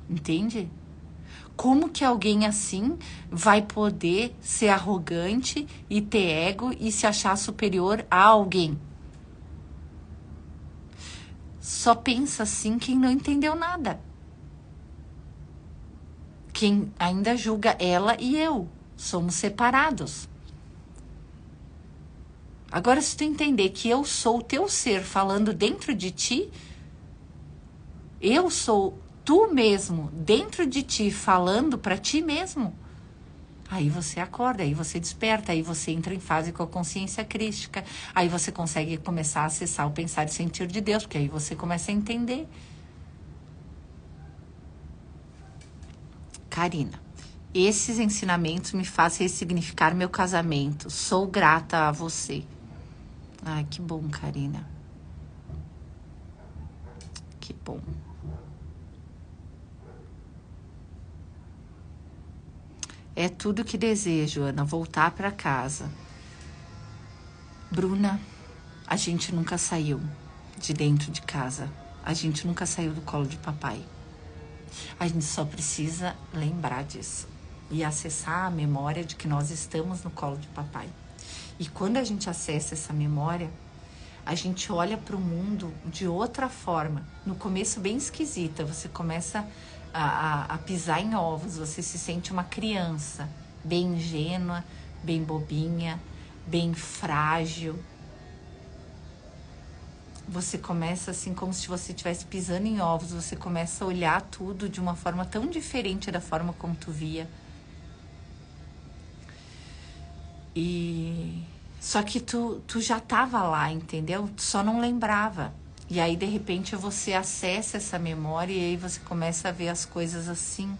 Entende? Como que alguém assim vai poder ser arrogante e ter ego e se achar superior a alguém? Só pensa assim quem não entendeu nada. Quem ainda julga ela e eu. Somos separados. Agora, se tu entender que eu sou o teu ser falando dentro de ti, eu sou tu mesmo dentro de ti falando para ti mesmo, aí você acorda, aí você desperta, aí você entra em fase com a consciência crística, aí você consegue começar a acessar o pensar e sentir de Deus, porque aí você começa a entender. Karina, esses ensinamentos me fazem ressignificar meu casamento. Sou grata a você. Ai, que bom, Karina. Que bom. É tudo que desejo, Ana, voltar para casa. Bruna, a gente nunca saiu de dentro de casa. A gente nunca saiu do colo de papai. A gente só precisa lembrar disso e acessar a memória de que nós estamos no colo de papai. E quando a gente acessa essa memória, a gente olha para o mundo de outra forma. No começo, bem esquisita, você começa a pisar em ovos, você se sente uma criança, bem ingênua, bem bobinha, bem frágil. Você começa assim como se você estivesse pisando em ovos, você começa a olhar tudo de uma forma tão diferente da forma como tu via. E só que tu já tava lá, entendeu? Tu só não lembrava. E aí, de repente, você acessa essa memória e aí você começa a ver as coisas assim.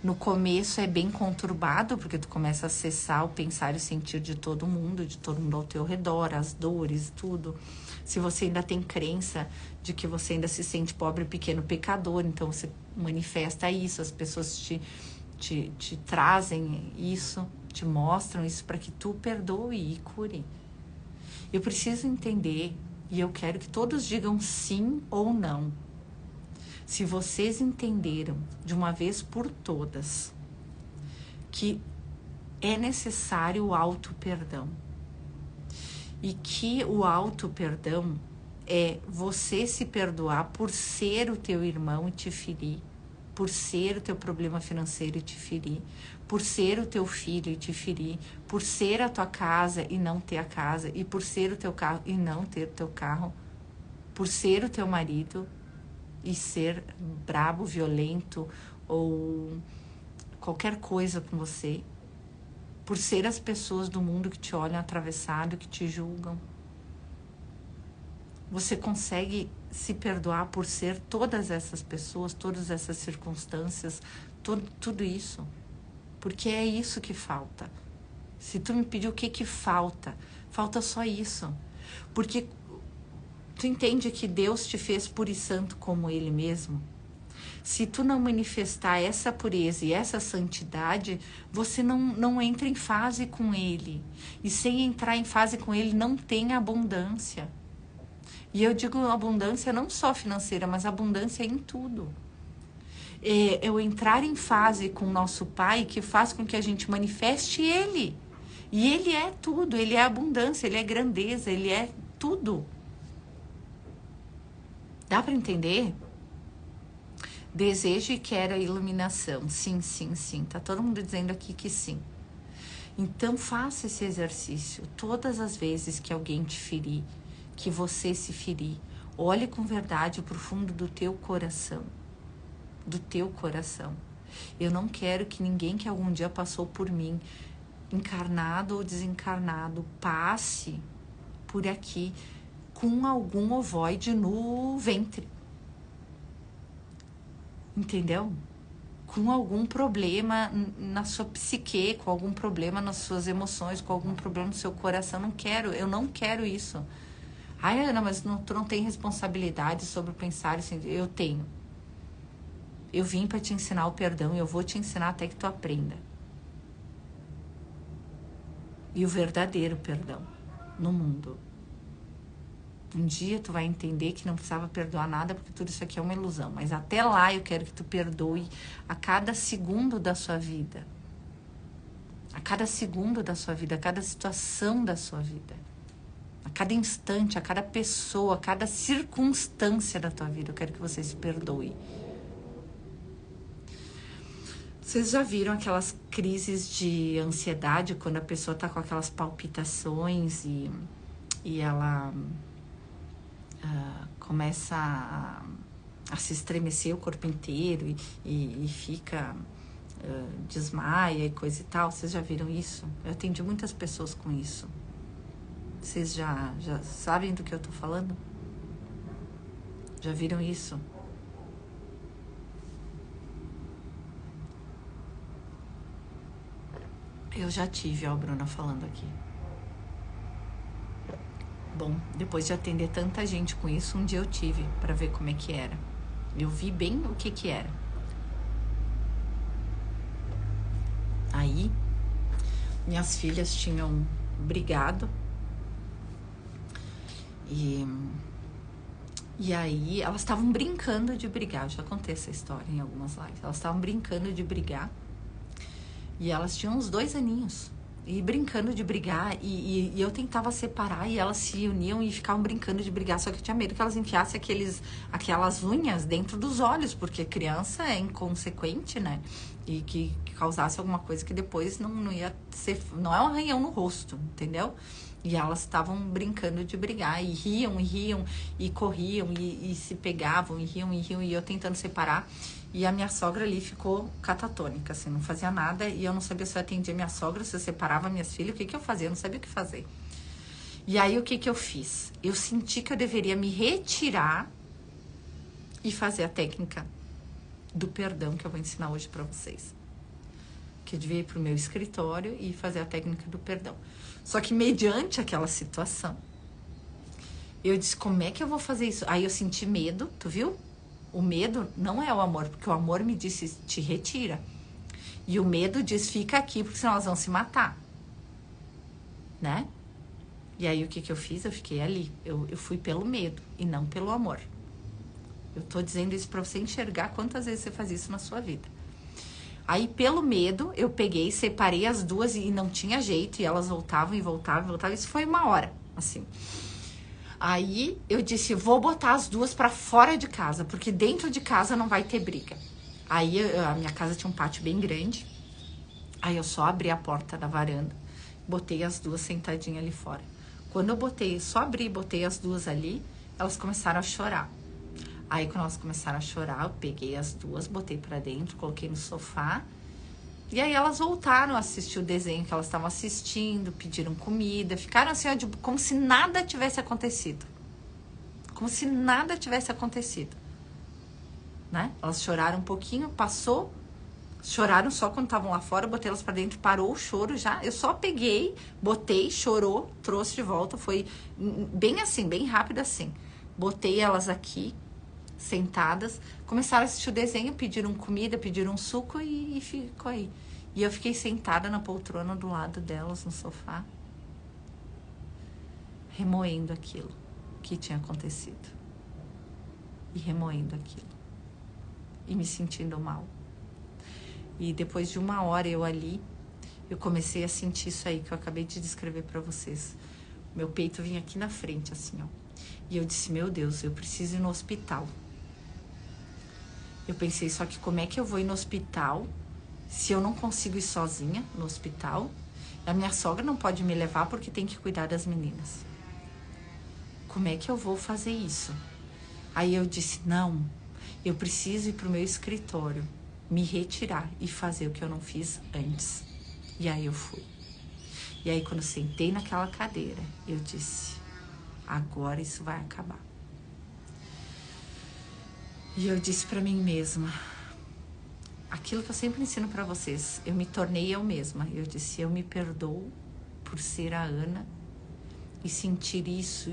No começo é bem conturbado, porque tu começa a acessar o pensar e o sentir de todo mundo ao teu redor, as dores, tudo. Se você ainda tem crença de que você ainda se sente pobre, pequeno pecador, então você manifesta isso, as pessoas te trazem isso, te mostram isso para que tu perdoe e cure. Eu preciso entender, e eu quero que todos digam sim ou não. Se vocês entenderam de uma vez por todas que é necessário o auto-perdão e que o auto-perdão é você se perdoar por ser o teu irmão e te ferir, por ser o teu problema financeiro e te ferir, por ser o teu filho e te ferir, por ser a tua casa e não ter a casa, e por ser o teu carro e não ter o teu carro, por ser o teu marido e ser brabo, violento ou qualquer coisa com você, por ser as pessoas do mundo que te olham atravessado, que te julgam. Você consegue se perdoar por ser todas essas pessoas, todas essas circunstâncias, tudo isso? Porque é isso que falta. Se tu me pedir o que falta, falta só isso. Porque tu entende que Deus te fez puro e santo como Ele mesmo? Se tu não manifestar essa pureza e essa santidade, você não entra em fase com Ele. E sem entrar em fase com Ele, não tem abundância. E eu digo abundância não só financeira, mas abundância em tudo. É o entrar em fase com o nosso Pai que faz com que a gente manifeste Ele. E ele é tudo, ele é abundância, ele é grandeza, ele é tudo. Dá para entender? Desejo e quero a iluminação. Sim, sim, sim. Tá todo mundo dizendo aqui que sim. Então faça esse exercício. Todas as vezes que alguém te ferir, que você se ferir, olhe com verdade pro fundo do teu coração. Do teu coração. Eu não quero que ninguém que algum dia passou por mim, encarnado ou desencarnado, passe por aqui com algum ovoide no ventre. Entendeu? Com algum problema na sua psique, com algum problema nas suas emoções, com algum problema no seu coração. Eu não quero isso. Ai, Ana, mas tu não tem responsabilidade sobre pensar assim. Eu tenho. Eu vim para te ensinar o perdão e eu vou te ensinar até que tu aprenda. E o verdadeiro perdão no mundo. Um dia tu vai entender que não precisava perdoar nada porque tudo isso aqui é uma ilusão. Mas até lá eu quero que tu perdoe a cada segundo da sua vida. A cada segundo da sua vida, a cada situação da sua vida. A cada instante, a cada pessoa, a cada circunstância da tua vida. Eu quero que você se perdoe. Vocês já viram aquelas crises de ansiedade quando a pessoa tá com aquelas palpitações e ela começa a se estremecer o corpo inteiro e fica, desmaia e coisa e tal? Vocês já viram isso? Eu atendi muitas pessoas com isso. Vocês já sabem do que eu tô falando? Já viram isso? Eu já tive, ó, a Bruna falando aqui. Bom, depois de atender tanta gente com isso, um dia eu tive pra ver como é que era. Eu vi bem o que era. Aí, minhas filhas tinham brigado. E aí, elas estavam brincando de brigar. Eu já contei essa história em algumas lives. Elas estavam brincando de brigar. E elas tinham uns 2 aninhos. E brincando de brigar. E eu tentava separar. E elas se uniam e ficavam brincando de brigar. Só que eu tinha medo que elas enfiassem aquelas unhas dentro dos olhos. Porque criança é inconsequente, né? E que causasse alguma coisa que depois não ia ser... Não é um arranhão no rosto, entendeu? E elas estavam brincando de brigar. E riam, e corriam, e se pegavam, e riam. E eu tentando separar. E a minha sogra ali ficou catatônica, assim, não fazia nada. E eu não sabia se eu atendia minha sogra, se eu separava minhas filhas, o que eu fazia, eu não sabia o que fazer. E aí, o que eu fiz? Eu senti que eu deveria me retirar e fazer a técnica do perdão que eu vou ensinar hoje pra vocês. Que eu devia ir pro meu escritório e fazer a técnica do perdão. Só que mediante aquela situação, eu disse, como é que eu vou fazer isso? Aí eu senti medo, tu viu? O medo não é o amor, porque o amor me disse, te retira. E o medo diz, fica aqui, porque senão elas vão se matar. Né? E aí, o que eu fiz? Eu fiquei ali. Eu fui pelo medo e não pelo amor. Eu tô dizendo isso pra você enxergar quantas vezes você faz isso na sua vida. Aí, pelo medo, eu peguei, separei as duas e não tinha jeito. E elas voltavam e voltavam e voltavam. Isso foi 1 hora, assim. Aí eu disse, vou botar as duas pra fora de casa, porque dentro de casa não vai ter briga. Aí a minha casa tinha um pátio bem grande. Aí eu só abri a porta da varanda, botei as duas sentadinhas ali fora. Quando eu só abri e botei as duas ali, elas começaram a chorar. Aí quando elas começaram a chorar, eu peguei as duas, botei pra dentro, coloquei no sofá. E aí elas voltaram a assistir o desenho que elas estavam assistindo, pediram comida, ficaram assim, ó, como se nada tivesse acontecido. Como se nada tivesse acontecido. Né? Elas choraram um pouquinho, passou, choraram só quando estavam lá fora, botei elas pra dentro, parou o choro já. Eu só peguei, botei, chorou, trouxe de volta, foi bem assim, bem rápido assim. Botei elas aqui, sentadas, começaram a assistir o desenho, pediram comida, pediram suco e ficou aí. E eu fiquei sentada na poltrona do lado delas, no sofá, remoendo aquilo que tinha acontecido. E remoendo aquilo. E me sentindo mal. E depois de 1 hora eu ali, eu comecei a sentir isso aí que eu acabei de descrever para vocês. Meu peito vinha aqui na frente, assim, ó. E eu disse, meu Deus, eu preciso ir no hospital. Eu pensei, só que como é que eu vou ir no hospital se eu não consigo ir sozinha no hospital? A minha sogra não pode me levar porque tem que cuidar das meninas. Como é que eu vou fazer isso? Aí eu disse, não, eu preciso ir pro meu escritório, me retirar e fazer o que eu não fiz antes. E aí eu fui. E aí quando eu sentei naquela cadeira, eu disse, agora isso vai acabar. E eu disse pra mim mesma, aquilo que eu sempre ensino pra vocês, eu me tornei eu mesma. Eu disse, eu me perdoo por ser a Ana e sentir isso,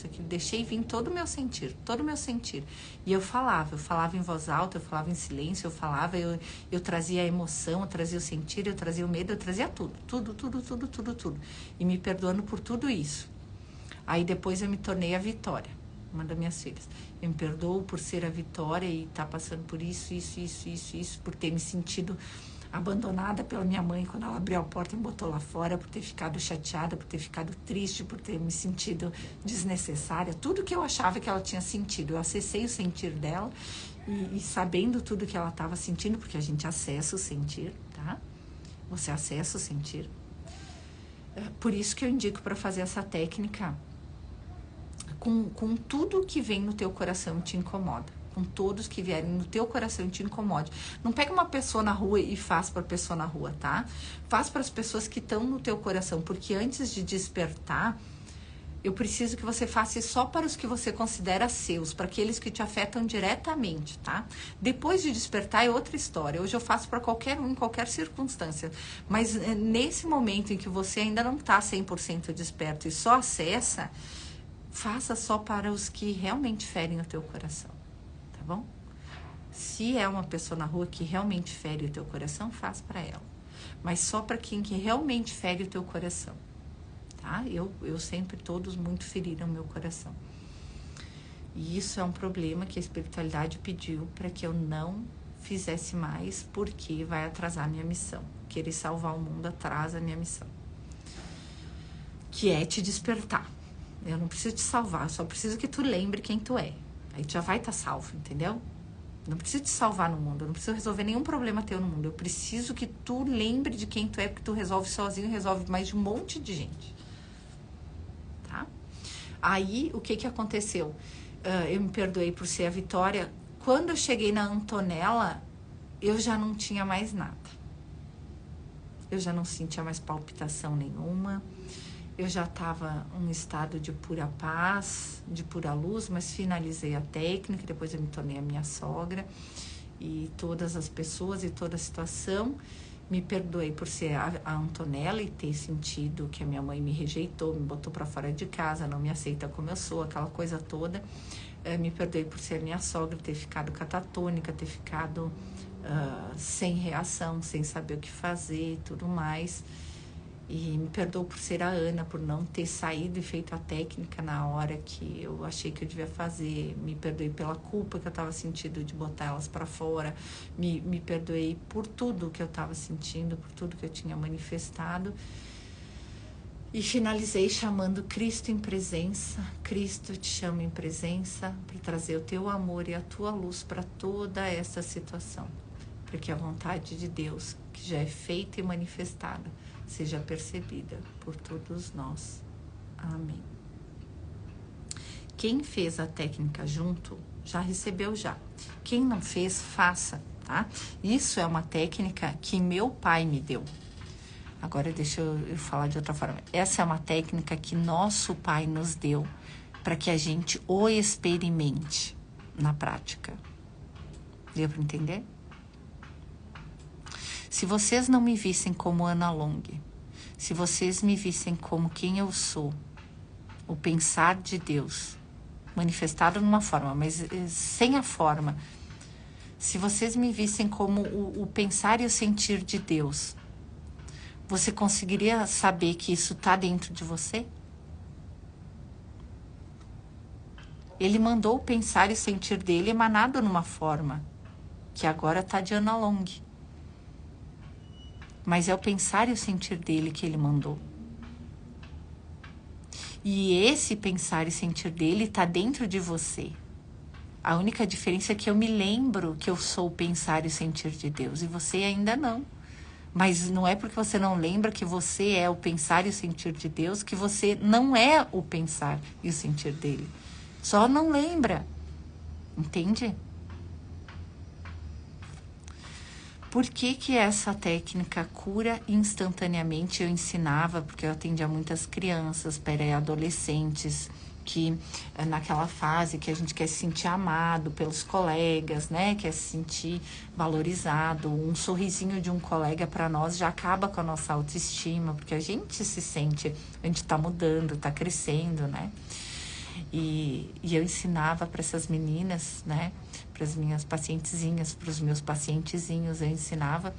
aquilo. Deixei vir todo o meu sentir, todo o meu sentir. E eu falava em voz alta, eu falava em silêncio, eu trazia a emoção, eu trazia o sentir, eu trazia o medo, eu trazia tudo. E me perdoando por tudo isso. Aí depois eu me tornei a Vitória, uma das minhas filhas. Eu me perdoo por ser a Vitória e estar passando por isso, por ter me sentido abandonada pela minha mãe quando ela abriu a porta e me botou lá fora, por ter ficado chateada, por ter ficado triste, por ter me sentido desnecessária, tudo que eu achava que ela tinha sentido. Eu acessei o sentir dela e sabendo tudo que ela estava sentindo, porque a gente acessa o sentir, tá? Você acessa o sentir. Por isso que eu indico para fazer essa técnica com tudo que vem no teu coração e te incomoda. Com todos que vierem no teu coração e te incomode. Não pega uma pessoa na rua e faz para a pessoa na rua, tá? Faz para as pessoas que estão no teu coração, porque antes de despertar, eu preciso que você faça só para os que você considera seus, para aqueles que te afetam diretamente, tá? Depois de despertar é outra história. Hoje eu faço para qualquer um, em qualquer circunstância. Mas nesse momento em que você ainda não está 100% desperto e só acessa, faça só para os que realmente ferem o teu coração. Bom? Se é uma pessoa na rua que realmente fere o teu coração, faz para ela. Mas só para quem que realmente fere o teu coração. Tá? Eu sempre, todos muito feriram o meu coração. E isso é um problema que a espiritualidade pediu para que eu não fizesse mais, porque vai atrasar a minha missão. Querer salvar o mundo atrasa a minha missão. Que é te despertar. Eu não preciso te salvar, eu só preciso que tu lembre quem tu é. Aí tu já vai estar salvo, entendeu? Não preciso te salvar no mundo, eu não preciso resolver nenhum problema teu no mundo. Eu preciso que tu lembre de quem tu é, porque tu resolve sozinho e resolve mais de um monte de gente. Tá? Aí, o que aconteceu? Eu me perdoei por ser a Vitória. Quando eu cheguei na Antonella, eu já não tinha mais nada. Eu já não sentia mais palpitação nenhuma. Eu já estava em um estado de pura paz, de pura luz, mas finalizei a técnica, depois eu me tornei a minha sogra e todas as pessoas e toda a situação. Me perdoei por ser a Antonella e ter sentido que a minha mãe me rejeitou, me botou para fora de casa, não me aceita como eu sou, aquela coisa toda. Me perdoei por ser minha sogra, ter ficado catatônica, ter ficado sem reação, sem saber o que fazer e tudo mais. E me perdoo por ser a Ana, por não ter saído e feito a técnica na hora que eu achei que eu devia fazer. Me perdoei pela culpa que eu estava sentindo de botar elas para fora. Me perdoei por tudo que eu estava sentindo, por tudo que eu tinha manifestado. E finalizei chamando Cristo em presença. Cristo, eu te chamo em presença para trazer o teu amor e a tua luz para toda essa situação. Para que a vontade de Deus, que já é feita e manifestada, seja percebida por todos nós. Amém. Quem fez a técnica junto, já recebeu já. Quem não fez, faça, tá? Isso é uma técnica que meu pai me deu. Agora deixa eu falar de outra forma. Essa é uma técnica que nosso pai nos deu para que a gente o experimente na prática. Deu para entender? Se vocês não me vissem como Ana Long, se vocês me vissem como quem eu sou, o pensar de Deus, manifestado numa forma, mas sem a forma, se vocês me vissem como o pensar e o sentir de Deus, você conseguiria saber que isso está dentro de você? Ele mandou o pensar e o sentir dele emanado numa forma, que agora está de Ana Long. mas é o pensar e o sentir dele que ele mandou. E esse pensar e sentir dele está dentro de você. A única diferença é que eu me lembro que eu sou o pensar e o sentir de Deus, e você ainda não. Mas não é porque você não lembra que você é o pensar e o sentir de Deus, que você não é o pensar e o sentir dele. Só não lembra. Entende? Por que que essa técnica cura instantaneamente? Eu ensinava, porque eu atendia muitas crianças, pré-adolescentes, que naquela fase que a gente quer se sentir amado pelos colegas, né? Quer se sentir valorizado. Um sorrisinho de um colega para nós já acaba com a nossa autoestima, porque a gente se sente, a gente tá mudando, tá crescendo, né? E eu ensinava para essas meninas, né? Para as minhas pacientezinhas, para os meus pacientezinhos, eu ensinava.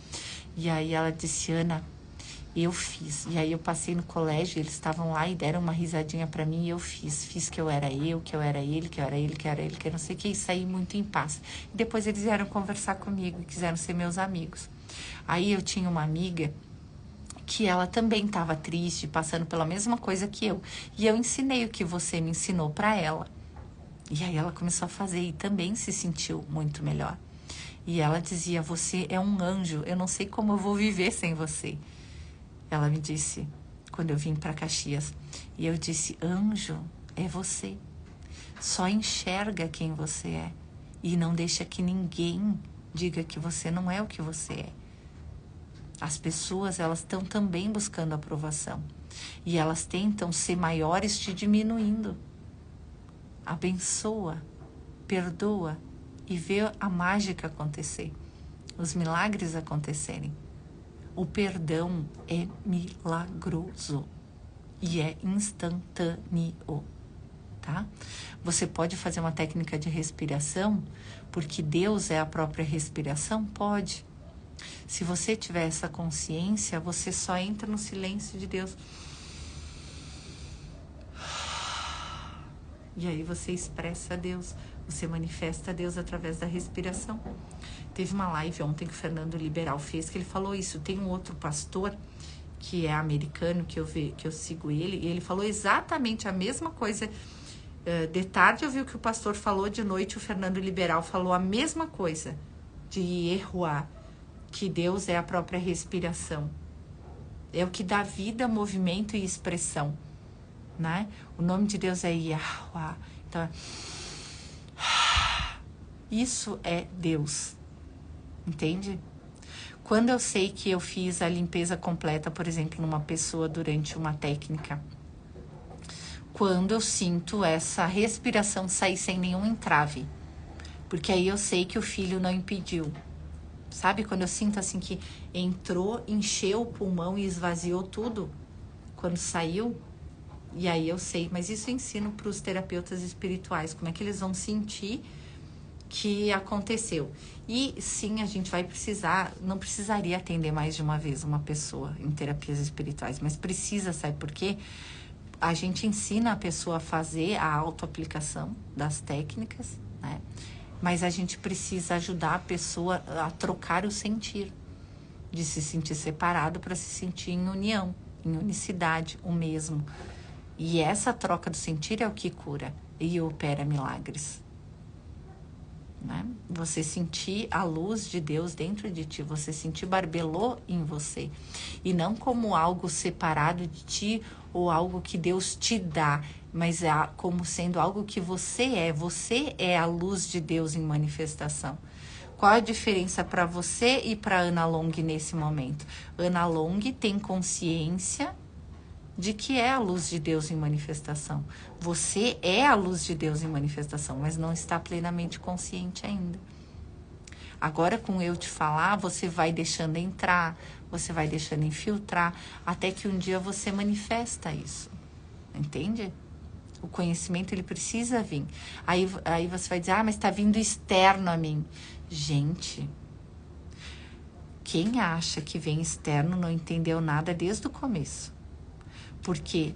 E aí ela disse, Ana, eu fiz. E aí eu passei no colégio, eles estavam lá e deram uma risadinha para mim e eu fiz. Fiz que eu era eu, que eu era ele, que eu era ele, que eu era ele, que eu não sei o que, e saí muito em paz. E depois eles vieram conversar comigo e quiseram ser meus amigos. Aí eu tinha uma amiga que ela também estava triste, passando pela mesma coisa que eu. E eu ensinei o que você me ensinou para ela. E aí ela começou a fazer e também se sentiu muito melhor. E ela dizia, você é um anjo, eu não sei como eu vou viver sem você. Ela me disse, quando eu vim para Caxias. E eu disse, anjo, é você. Só enxerga quem você é. E não deixa que ninguém diga que você não é o que você é. As pessoas, elas estão também buscando aprovação. E elas tentam ser maiores te diminuindo. Abençoa, perdoa e vê a mágica acontecer. Os milagres acontecerem. O perdão é milagroso. E é instantâneo. Tá? Você pode fazer uma técnica de respiração, porque Deus é a própria respiração? Pode. Se você tiver essa consciência, você só entra no silêncio de Deus. E aí você expressa a Deus, você manifesta a Deus através da respiração. Teve uma live ontem que o Fernando Liberal fez, que ele falou isso. Tem um outro pastor que é americano, que eu sigo ele, e ele falou exatamente a mesma coisa. De tarde eu vi o que o pastor falou, de noite o Fernando Liberal falou a mesma coisa, de Yahuwah, que Deus é a própria respiração. É o que dá vida, movimento e expressão, né? O nome de Deus é Yahuwah. Então, isso é Deus. Entende? Quando eu sei que eu fiz a limpeza completa, por exemplo, numa pessoa durante uma técnica, quando eu sinto essa respiração sair sem nenhum entrave, porque aí eu sei que o filho não impediu. Sabe quando eu sinto assim que entrou, encheu o pulmão e esvaziou tudo? Quando saiu? E aí eu sei, mas isso eu ensino para os terapeutas espirituais, como é que eles vão sentir que aconteceu. E sim, a gente vai precisar, não precisaria atender mais de uma vez uma pessoa em terapias espirituais, mas precisa, sabe por quê? A gente ensina a pessoa a fazer a autoaplicação das técnicas, né? Mas a gente precisa ajudar a pessoa a trocar o sentir, de se sentir separado para se sentir em união, em unicidade, o mesmo. E essa troca do sentir é o que cura e opera milagres. Né? Você sentir a luz de Deus dentro de ti, você sentir barbelô em você, e não como algo separado de ti ou algo que Deus te dá, mas como sendo algo que você é a luz de Deus em manifestação. Qual a diferença para você e para Ana Long nesse momento? Ana Long tem consciência de que é a luz de Deus em manifestação. Você é a luz de Deus em manifestação, mas não está plenamente consciente ainda. Agora, com eu te falar, você vai deixando entrar, você vai deixando infiltrar, até que um dia você manifesta isso. Entende? O conhecimento, ele precisa vir. Aí você vai dizer, mas está vindo externo a mim. Gente, quem acha que vem externo não entendeu nada desde o começo. Porque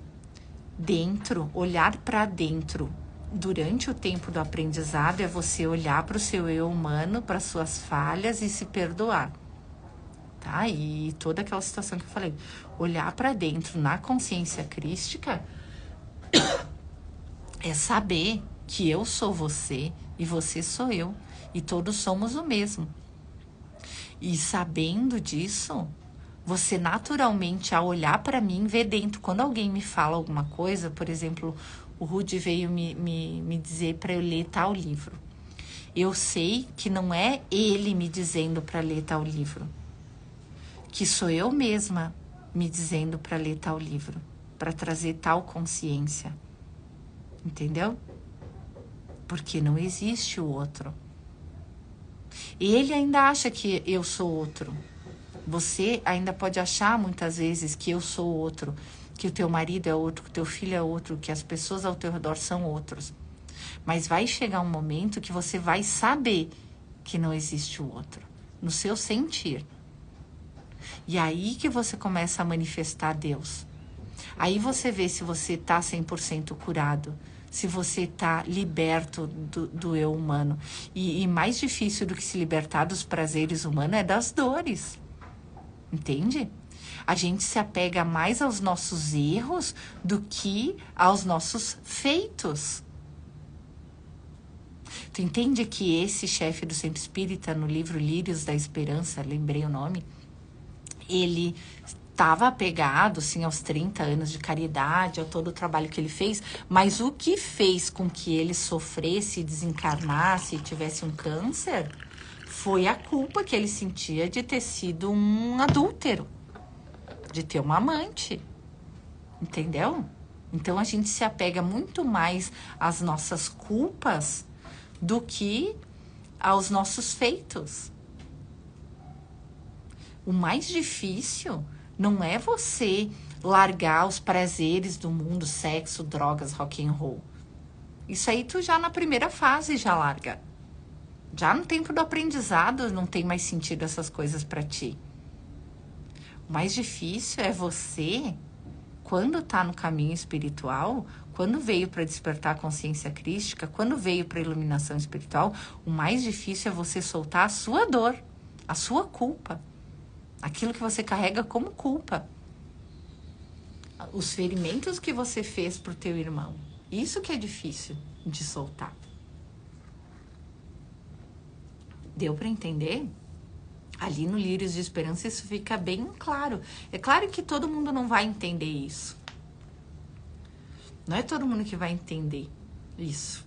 dentro, olhar para dentro durante o tempo do aprendizado é você olhar para o seu eu humano, para suas falhas e se perdoar. tá? E toda aquela situação que eu falei, olhar para dentro na consciência crística é saber que eu sou você e você sou eu e todos somos o mesmo. E sabendo disso, você naturalmente, ao olhar para mim, vê dentro. Quando alguém me fala alguma coisa, por exemplo, o Rudy veio me dizer para eu ler tal livro. Eu sei que não é ele me dizendo para ler tal livro, que sou eu mesma me dizendo para ler tal livro, para trazer tal consciência. Entendeu? Porque não existe o outro. Ele ainda acha que eu sou outro. Você ainda pode achar muitas vezes que eu sou outro, que o teu marido é outro, que o teu filho é outro, que as pessoas ao teu redor são outros. Mas vai chegar um momento que você vai saber que não existe o outro, no seu sentir. E aí que você começa a manifestar Deus. Aí você vê se você está 100% curado, se você está liberto do eu humano. E mais difícil do que se libertar dos prazeres humanos é das dores. Entende? A gente se apega mais aos nossos erros do que aos nossos feitos. Tu entende que esse chefe do Centro Espírita, no livro Lírios da Esperança, lembrei o nome, ele estava apegado, sim, aos 30 anos de caridade, a todo o trabalho que ele fez, mas o que fez com que ele sofresse, desencarnasse e tivesse um câncer foi a culpa que ele sentia de ter sido um adúltero, de ter uma amante, entendeu? Então a gente se apega muito mais às nossas culpas do que aos nossos feitos. O mais difícil não é você largar os prazeres do mundo, sexo, drogas, rock and roll. Isso aí tu já na primeira fase já larga. Já no tempo do aprendizado não tem mais sentido essas coisas para ti. O mais difícil é você, quando tá no caminho espiritual, quando veio para despertar a consciência crística, quando veio para a iluminação espiritual, o mais difícil é você soltar a sua dor, a sua culpa. Aquilo que você carrega como culpa. Os ferimentos que você fez pro teu irmão. Isso que é difícil de soltar. Deu para entender? Ali no Lírios de Esperança isso fica bem claro. É claro que todo mundo não vai entender isso. Não é todo mundo que vai entender isso.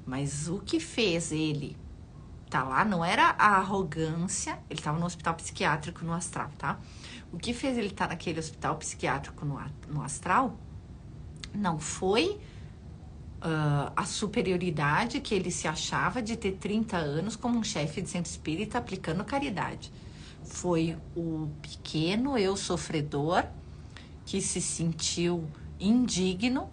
Mas o que fez ele tá lá não era a arrogância. Ele estava no hospital psiquiátrico no astral, tá? O que fez ele estar naquele hospital psiquiátrico no astral não foi a superioridade que ele se achava de ter 30 anos como um chefe de centro espírita aplicando caridade. Foi o pequeno eu sofredor que se sentiu indigno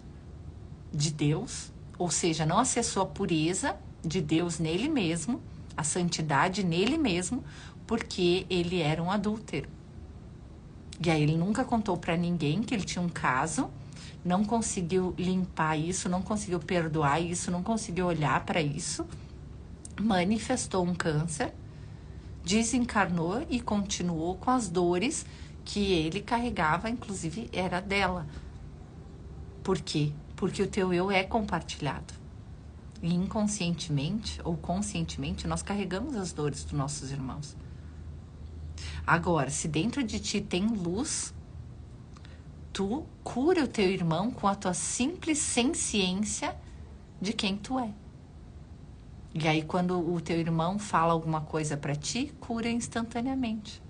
de Deus, ou seja, não acessou a pureza de Deus nele mesmo, a santidade nele mesmo, porque ele era um adúltero. E aí ele nunca contou para ninguém que ele tinha um caso, não conseguiu limpar isso, não conseguiu perdoar isso, não conseguiu olhar para isso, manifestou um câncer, desencarnou e continuou com as dores que ele carregava, inclusive era dela. Por quê? Porque o teu eu é compartilhado. E inconscientemente ou conscientemente nós carregamos as dores dos nossos irmãos. Agora, se dentro de ti tem luz, tu cura o teu irmão com a tua simples ciência de quem tu é. E aí quando o teu irmão fala alguma coisa para ti, cura instantaneamente.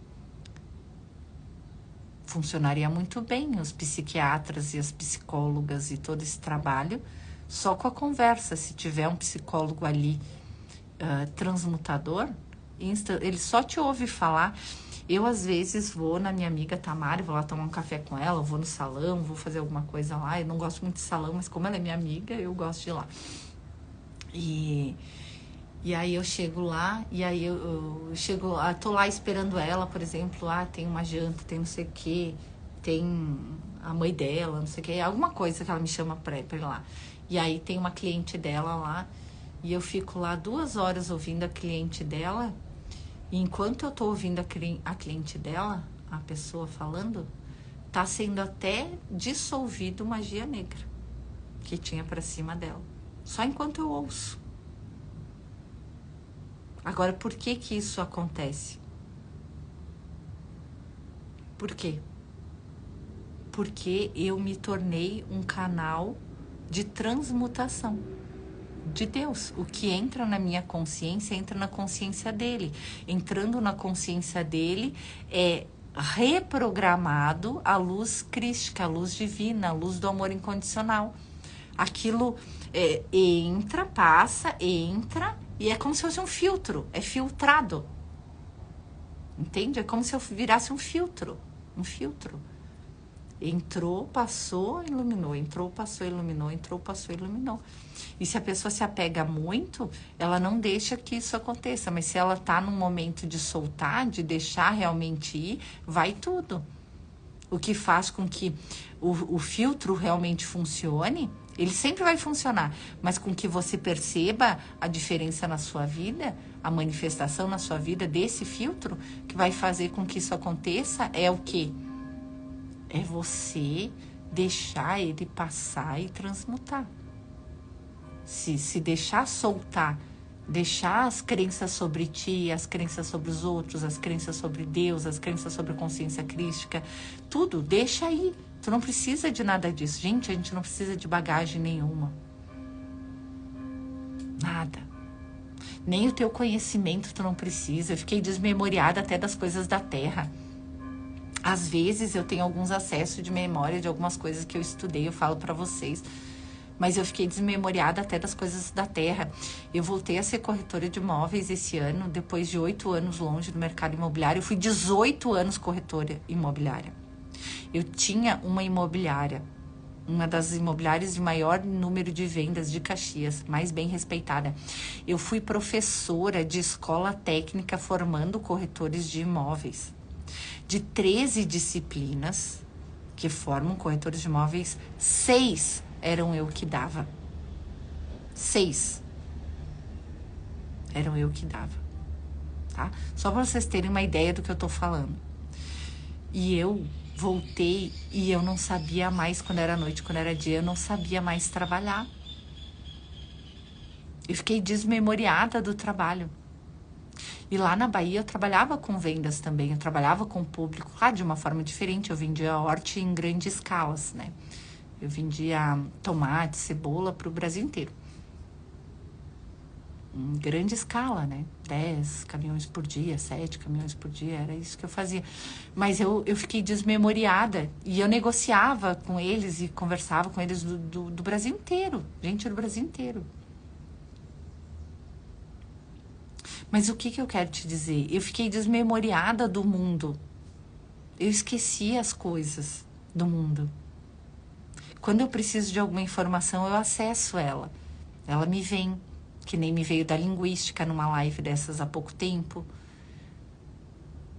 Funcionaria muito bem os psiquiatras e as psicólogas e todo esse trabalho só com a conversa. Se tiver um psicólogo ali transmutador, ele só te ouve falar. Eu, às vezes, vou na minha amiga Tamara, vou lá tomar um café com ela, vou no salão, vou fazer alguma coisa lá. Eu não gosto muito de salão, mas como ela é minha amiga, eu gosto de ir lá. E aí eu chego lá, e aí eu chego, tô lá esperando ela, por exemplo, tem uma janta, tem não sei o quê, tem a mãe dela, não sei o quê, alguma coisa que ela me chama pra ir lá. E aí tem uma cliente dela lá, e eu fico lá 2 horas ouvindo a cliente dela, E enquanto eu tô ouvindo a cliente dela, a pessoa falando, tá sendo até dissolvido magia negra que tinha pra cima dela. Só enquanto eu ouço. Agora, por que que isso acontece? Por quê? Porque eu me tornei um canal de transmutação de Deus. O que entra na minha consciência, entra na consciência dele. Entrando na consciência dele, é reprogramado a luz crística, a luz divina, a luz do amor incondicional. Aquilo entra, passa, entra, e é como se fosse um filtro, é filtrado. Entende? É como se eu virasse um filtro. Um filtro. Entrou, passou, iluminou. Entrou, passou, iluminou. Entrou, passou, iluminou. E se a pessoa se apega muito, ela não deixa que isso aconteça. Mas se ela tá num momento de soltar, de deixar realmente ir, vai tudo. O que faz com que o filtro realmente funcione, ele sempre vai funcionar. Mas com que você perceba a diferença na sua vida, a manifestação na sua vida desse filtro, que vai fazer com que isso aconteça, é o quê? É você deixar ele passar e transmutar. Se deixar soltar, deixar as crenças sobre ti, as crenças sobre os outros, as crenças sobre Deus, as crenças sobre a consciência crística, tudo, deixa aí. Tu não precisa de nada disso. Gente, a gente não precisa de bagagem nenhuma. Nada. Nem o teu conhecimento tu não precisa. Eu fiquei desmemoriada até das coisas da Terra. Às vezes eu tenho alguns acessos de memória de algumas coisas que eu estudei, eu falo pra vocês. Mas eu fiquei desmemoriada até das coisas da Terra. Eu voltei a ser corretora de imóveis esse ano, depois de 8 anos longe do mercado imobiliário. Eu fui 18 anos corretora imobiliária. Eu tinha uma imobiliária, uma das imobiliárias de maior número de vendas de Caxias, mais bem respeitada. Eu fui professora de escola técnica formando corretores de imóveis. De 13 disciplinas que formam corretores de imóveis, 6 eram eu que dava. 6 eram eu que dava, tá? Só para vocês terem uma ideia do que eu tô falando. E eu voltei e eu não sabia mais, quando era noite, quando era dia, eu não sabia mais trabalhar. Eu fiquei desmemoriada do trabalho. E lá na Bahia eu trabalhava com vendas também, eu trabalhava com o público, claro, de uma forma diferente. Eu vendia horte em grandes escalas, né? Eu vendia tomate, cebola para o Brasil inteiro. Em grande escala, né? 10 caminhões por dia, 7 caminhões por dia, era isso que eu fazia. Mas eu fiquei desmemoriada e eu negociava com eles e conversava com eles do Brasil inteiro, gente do Brasil inteiro. Mas o que eu quero te dizer? Eu fiquei desmemoriada do mundo. Eu esqueci as coisas do mundo. Quando eu preciso de alguma informação, eu acesso ela. Ela me vem, que nem me veio da linguística numa live dessas há pouco tempo,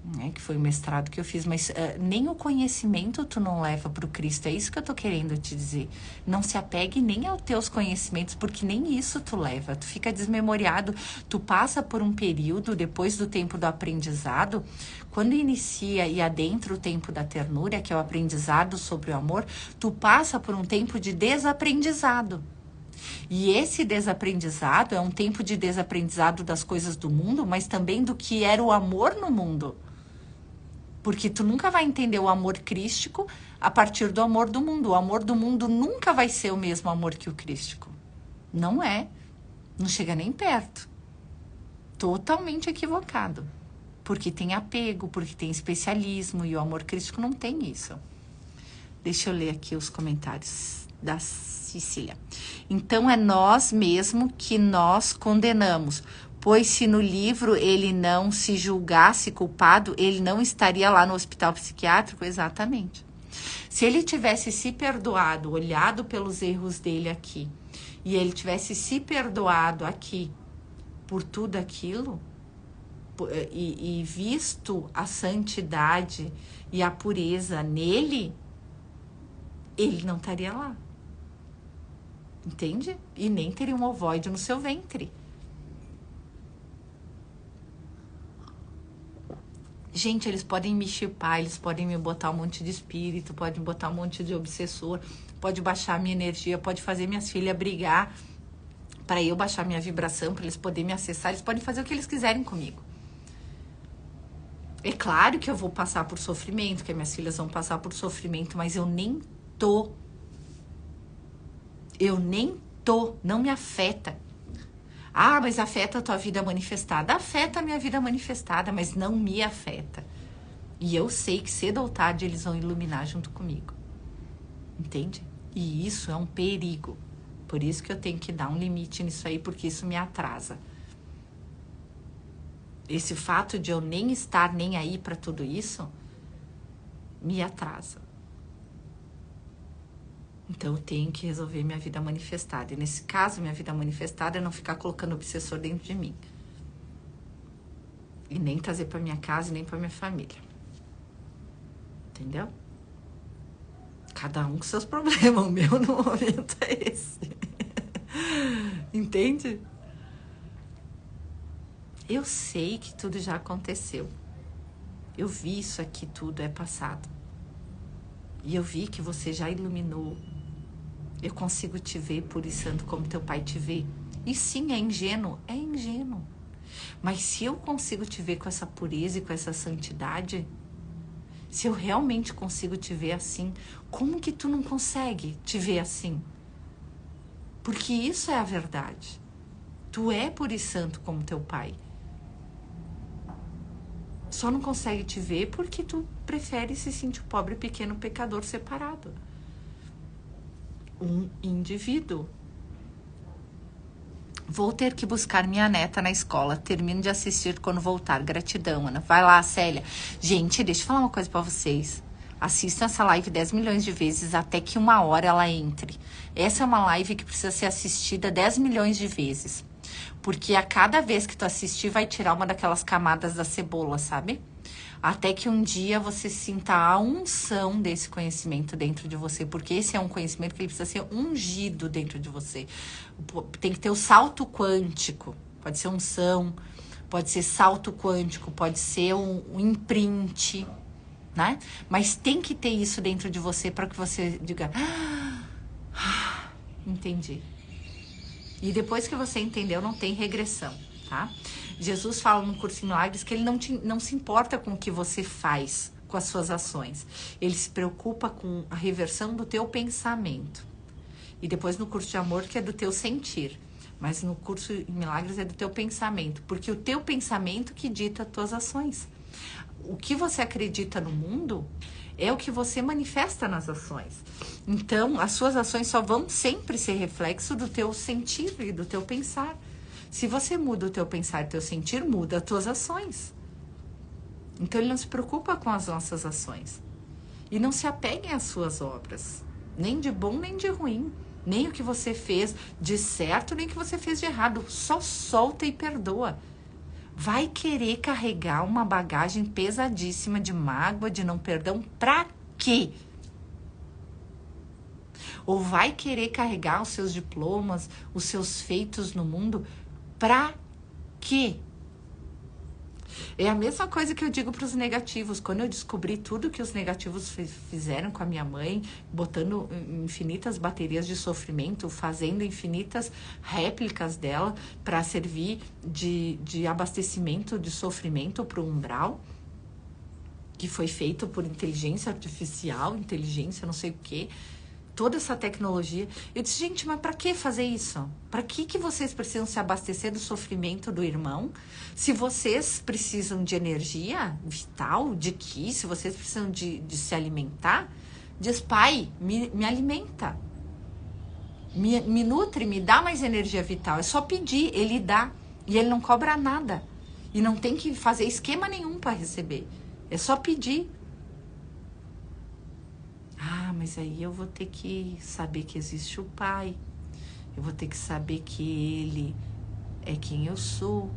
né, que foi o mestrado que eu fiz, mas nem o conhecimento tu não leva para o Cristo, é isso que eu tô querendo te dizer. Não se apegue nem aos teus conhecimentos, porque nem isso tu leva, tu fica desmemoriado, tu passa por um período, depois do tempo do aprendizado, quando inicia e adentra o tempo da ternura, que é o aprendizado sobre o amor, tu passa por um tempo de desaprendizado. E esse desaprendizado é um tempo de desaprendizado das coisas do mundo, mas também do que era o amor no mundo. Porque tu nunca vai entender o amor crístico a partir do amor do mundo. O amor do mundo nunca vai ser o mesmo amor que o crístico. Não é. Não chega nem perto. Totalmente equivocado. Porque tem apego, porque tem especialismo, e o amor crístico não tem isso. Deixa eu ler aqui os comentários da Cecília. Então é nós mesmo que nós condenamos, pois se no livro ele não se julgasse culpado, ele não estaria lá no hospital psiquiátrico? Exatamente. Se ele tivesse se perdoado, olhado pelos erros dele aqui, e ele tivesse se perdoado aqui por tudo aquilo, e visto a santidade e a pureza nele, ele não estaria lá. Entende? E nem teria um ovoide no seu ventre. Gente, eles podem me chipar, eles podem me botar um monte de espírito, podem botar um monte de obsessor, pode baixar a minha energia, pode fazer minhas filhas brigar para eu baixar minha vibração, para eles poderem me acessar, eles podem fazer o que eles quiserem comigo. É claro que eu vou passar por sofrimento, que minhas filhas vão passar por sofrimento, mas eu nem tô, não me afeta. Ah, mas afeta a tua vida manifestada. Afeta a minha vida manifestada, mas não me afeta. E eu sei que cedo ou tarde eles vão iluminar junto comigo. Entende? E isso é um perigo. Por isso que eu tenho que dar um limite nisso aí, porque isso me atrasa. Esse fato de eu nem estar nem aí para tudo isso, me atrasa. Então, eu tenho que resolver minha vida manifestada. E nesse caso, minha vida manifestada é não ficar colocando obsessor dentro de mim. E nem trazer para minha casa, nem para minha família. Entendeu? Cada um com seus problemas. O meu no momento é esse. Entende? Eu sei que tudo já aconteceu. Eu vi isso aqui, tudo é passado. E eu vi que você já iluminou. Eu consigo te ver puro e santo como teu pai te vê. E sim, é ingênuo. É ingênuo. Mas se eu consigo te ver com essa pureza e com essa santidade, se eu realmente consigo te ver assim, como que tu não consegue te ver assim? Porque isso é a verdade. Tu é puro e santo como teu pai. Só não consegue te ver porque tu prefere se sentir pobre, pequeno, pecador separado. Um indivíduo. Vou ter que buscar minha neta na escola. Termino de assistir quando voltar. Gratidão, Ana. Vai lá, Célia. Gente, deixa eu falar uma coisa pra vocês. Assistam essa live 10 milhões de vezes até que 1 hora ela entre. Essa é uma live que precisa ser assistida 10 milhões de vezes. Porque a cada vez que tu assistir, vai tirar uma daquelas camadas da cebola, sabe? Até que um dia você sinta a unção desse conhecimento dentro de você. Porque esse é um conhecimento que ele precisa ser ungido dentro de você. Tem que ter o salto quântico. Pode ser unção, pode ser salto quântico, pode ser um imprint, né? Mas tem que ter isso dentro de você para que você diga... entendi. E depois que você entendeu, não tem regressão, tá? Jesus fala no Curso em Milagres que ele não se importa com o que você faz, com as suas ações. Ele se preocupa com a reversão do teu pensamento. E depois no Curso de Amor, que é do teu sentir. Mas no Curso em Milagres é do teu pensamento. Porque o teu pensamento que dita as tuas ações. O que você acredita no mundo é o que você manifesta nas ações. Então, as suas ações só vão sempre ser reflexo do teu sentir e do teu pensar. Se você muda o teu pensar e o teu sentir, muda as tuas ações. Então, ele não se preocupa com as nossas ações. E não se apeguem às suas obras. Nem de bom, nem de ruim. Nem o que você fez de certo, nem o que você fez de errado. Só solta e perdoa. Vai querer carregar uma bagagem pesadíssima de mágoa, de não perdão, pra quê? Ou vai querer carregar os seus diplomas, os seus feitos no mundo, pra quê? É a mesma coisa que eu digo para os negativos. Quando eu descobri tudo que os negativos fizeram com a minha mãe, botando infinitas baterias de sofrimento, fazendo infinitas réplicas dela para servir de abastecimento de sofrimento para o umbral, que foi feito por inteligência artificial, inteligência não sei o quê, toda essa tecnologia. Eu disse, gente, mas para que fazer isso? Para que vocês precisam se abastecer do sofrimento do irmão? Se vocês precisam de energia vital, de que? Se vocês precisam de se alimentar, diz, pai, me alimenta. Me nutre, me dá mais energia vital. É só pedir, ele dá. E ele não cobra nada. E não tem que fazer esquema nenhum para receber. É só pedir. Ah, mas aí eu vou ter que saber que existe o Pai. Eu vou ter que saber que Ele é quem eu sou,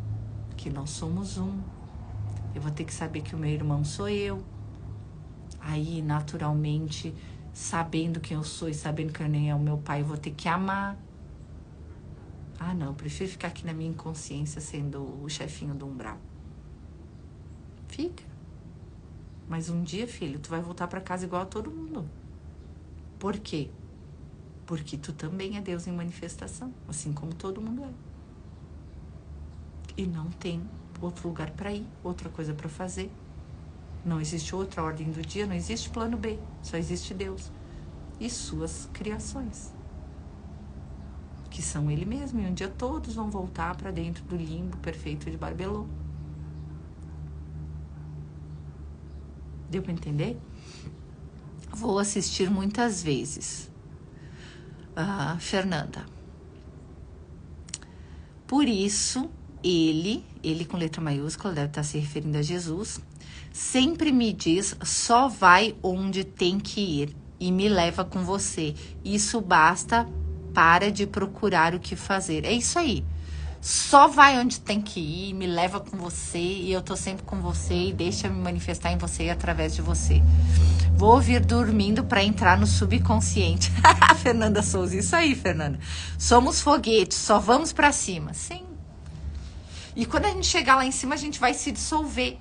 que nós somos um. Eu vou ter que saber que o meu irmão sou eu. Aí, naturalmente, sabendo quem eu sou e sabendo que nem é o meu pai, eu vou ter que amar. Ah, não, eu prefiro ficar aqui na minha inconsciência sendo o chefinho do umbral. Fica. Mas um dia, filho, tu vai voltar para casa igual a todo mundo. Por quê? Porque tu também é Deus em manifestação, assim como todo mundo é. E não tem outro lugar para ir, outra coisa para fazer. Não existe outra ordem do dia, não existe plano B, só existe Deus e suas criações, que são Ele mesmo. E um dia todos vão voltar para dentro do limbo perfeito de Barbelô. Deu para entender? Vou assistir muitas vezes. Fernanda. Por isso, ele com letra maiúscula, deve estar se referindo a Jesus, sempre me diz, só vai onde tem que ir e me leva com você. Isso basta, para de procurar o que fazer. É isso aí. Só vai onde tem que ir, me leva com você e eu tô sempre com você e deixa me manifestar em você e através de você. Vou vir dormindo para entrar no subconsciente. Fernanda Souza, isso aí, Fernanda. Somos foguetes, só vamos para cima. Sim. E quando a gente chegar lá em cima, a gente vai se dissolver.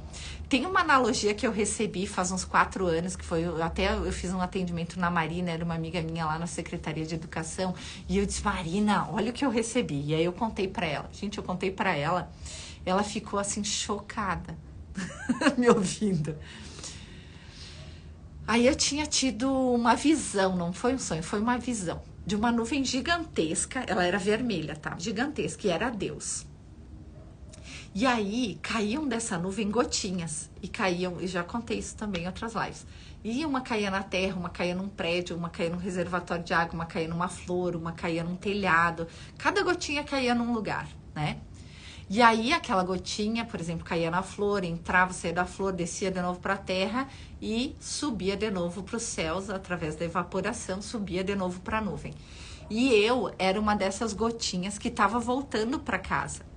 Tem uma analogia que eu recebi faz uns 4 anos, que foi, até eu fiz um atendimento na Marina, era uma amiga minha lá na Secretaria de Educação, e eu disse, Marina, olha o que eu recebi. E aí eu contei pra ela. Gente, eu contei pra ela, ela ficou assim, chocada, me ouvindo. Aí eu tinha tido uma visão, não foi um sonho, foi uma visão, de uma nuvem gigantesca, ela era vermelha, tá? Gigantesca, e era Deus. E aí, caíam dessa nuvem gotinhas. E caíam, e já contei isso também em outras lives. E uma caía na terra, uma caía num prédio, uma caía num reservatório de água, uma caía numa flor, uma caía num telhado. Cada gotinha caía num lugar, né? E aí, aquela gotinha, por exemplo, caía na flor, entrava, saía da flor, descia de novo para a terra e subia de novo para os céus, através da evaporação, subia de novo para a nuvem. E eu era uma dessas gotinhas que estava voltando para casa.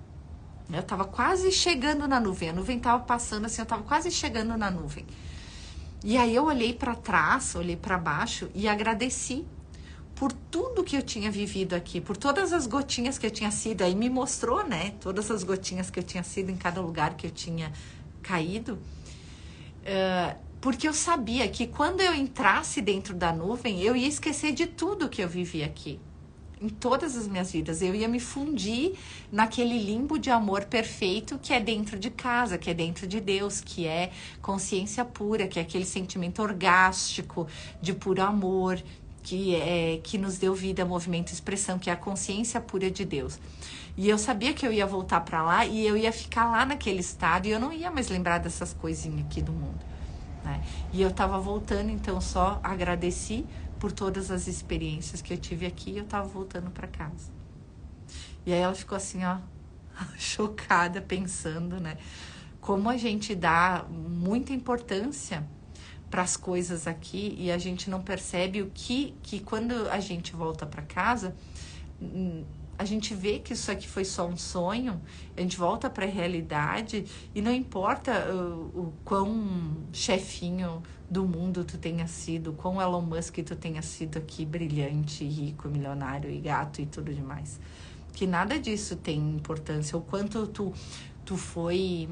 Eu tava quase chegando na nuvem, a nuvem tava passando assim, eu tava quase chegando na nuvem. E aí eu olhei para trás, olhei para baixo e agradeci por tudo que eu tinha vivido aqui, por todas as gotinhas que eu tinha sido. Aí me mostrou, né, todas as gotinhas que eu tinha sido em cada lugar que eu tinha caído. Porque eu sabia que quando eu entrasse dentro da nuvem, eu ia esquecer de tudo que eu vivi aqui. Em todas as minhas vidas, eu ia me fundir naquele limbo de amor perfeito que é dentro de casa, que é dentro de Deus, que é consciência pura, que é aquele sentimento orgástico de puro amor, que nos deu vida, movimento e expressão, que é a consciência pura de Deus. E eu sabia que eu ia voltar para lá e eu ia ficar lá naquele estado e eu não ia mais lembrar dessas coisinhas aqui do mundo, né? E eu tava voltando, então só agradeci por todas as experiências que eu tive aqui e eu tava voltando para casa. E aí ela ficou assim, ó, chocada, pensando, né? Como a gente dá muita importância para as coisas aqui e a gente não percebe o que quando a gente volta para casa, a gente vê que isso aqui foi só um sonho, a gente volta para a realidade e não importa o quão chefinho do mundo tu tenha sido, quão Elon Musk tu tenha sido aqui, brilhante, rico, milionário e gato e tudo demais. Que nada disso tem importância, o quanto tu foi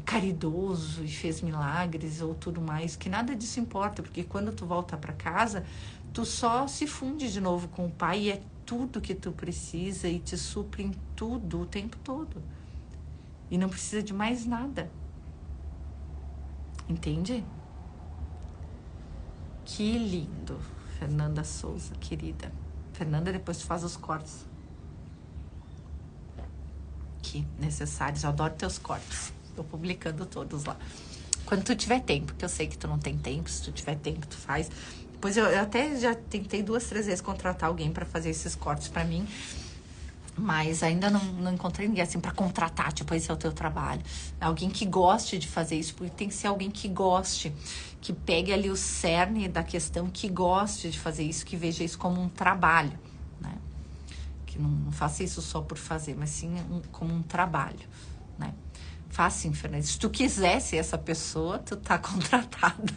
caridoso e fez milagres ou tudo mais, que nada disso importa, porque quando tu volta para casa, tu só se funde de novo com o Pai e é tudo que tu precisa e te supre em tudo o tempo todo. E não precisa de mais nada. Entende? Que lindo, Fernanda Souza, querida. Fernanda, depois tu faz os cortes. Que necessários, eu adoro teus cortes. Tô publicando todos lá. Quando tu tiver tempo, porque eu sei que tu não tem tempo, se tu tiver tempo, tu faz. Depois eu até já tentei 2, 3 vezes contratar alguém para fazer esses cortes para mim, mas ainda não encontrei ninguém assim para contratar, tipo, esse é o teu trabalho. Alguém que goste de fazer isso, porque tem que ser alguém que goste, que pegue ali o cerne da questão, que goste de fazer isso, que veja isso como um trabalho, né? Que não faça isso só por fazer, mas sim como um trabalho, né? Faça, Fernanda. Se tu quiser ser essa pessoa, tu tá contratada.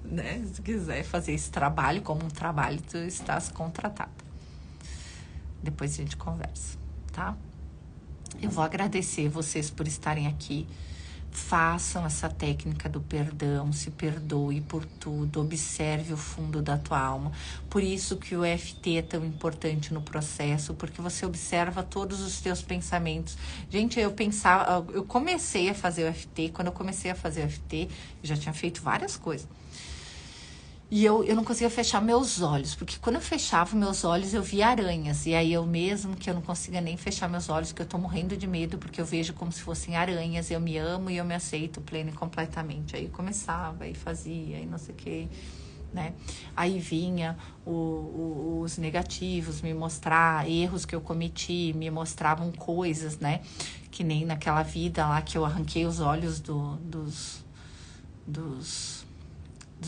Né? Se tu quiser fazer esse trabalho como um trabalho, tu estás contratada. Depois a gente conversa, tá? Eu vou agradecer vocês por estarem aqui Façam essa técnica do perdão, se perdoe por tudo, observe o fundo da tua alma. Por isso que o EFT é tão importante no processo, porque você observa todos os teus pensamentos. Gente, eu comecei a fazer o EFT, quando eu comecei a fazer o EFT, eu já tinha feito várias coisas. E eu não conseguia fechar meus olhos, porque quando eu fechava meus olhos, eu via aranhas. E aí eu mesmo que eu não consiga nem fechar meus olhos, que eu tô morrendo de medo, porque eu vejo como se fossem aranhas. Eu me amo e eu me aceito plena e completamente. Aí começava, e fazia, e não sei o quê, né? Aí vinha os negativos, me mostrar erros que eu cometi, me mostravam coisas, né? Que nem naquela vida lá que eu arranquei os olhos dos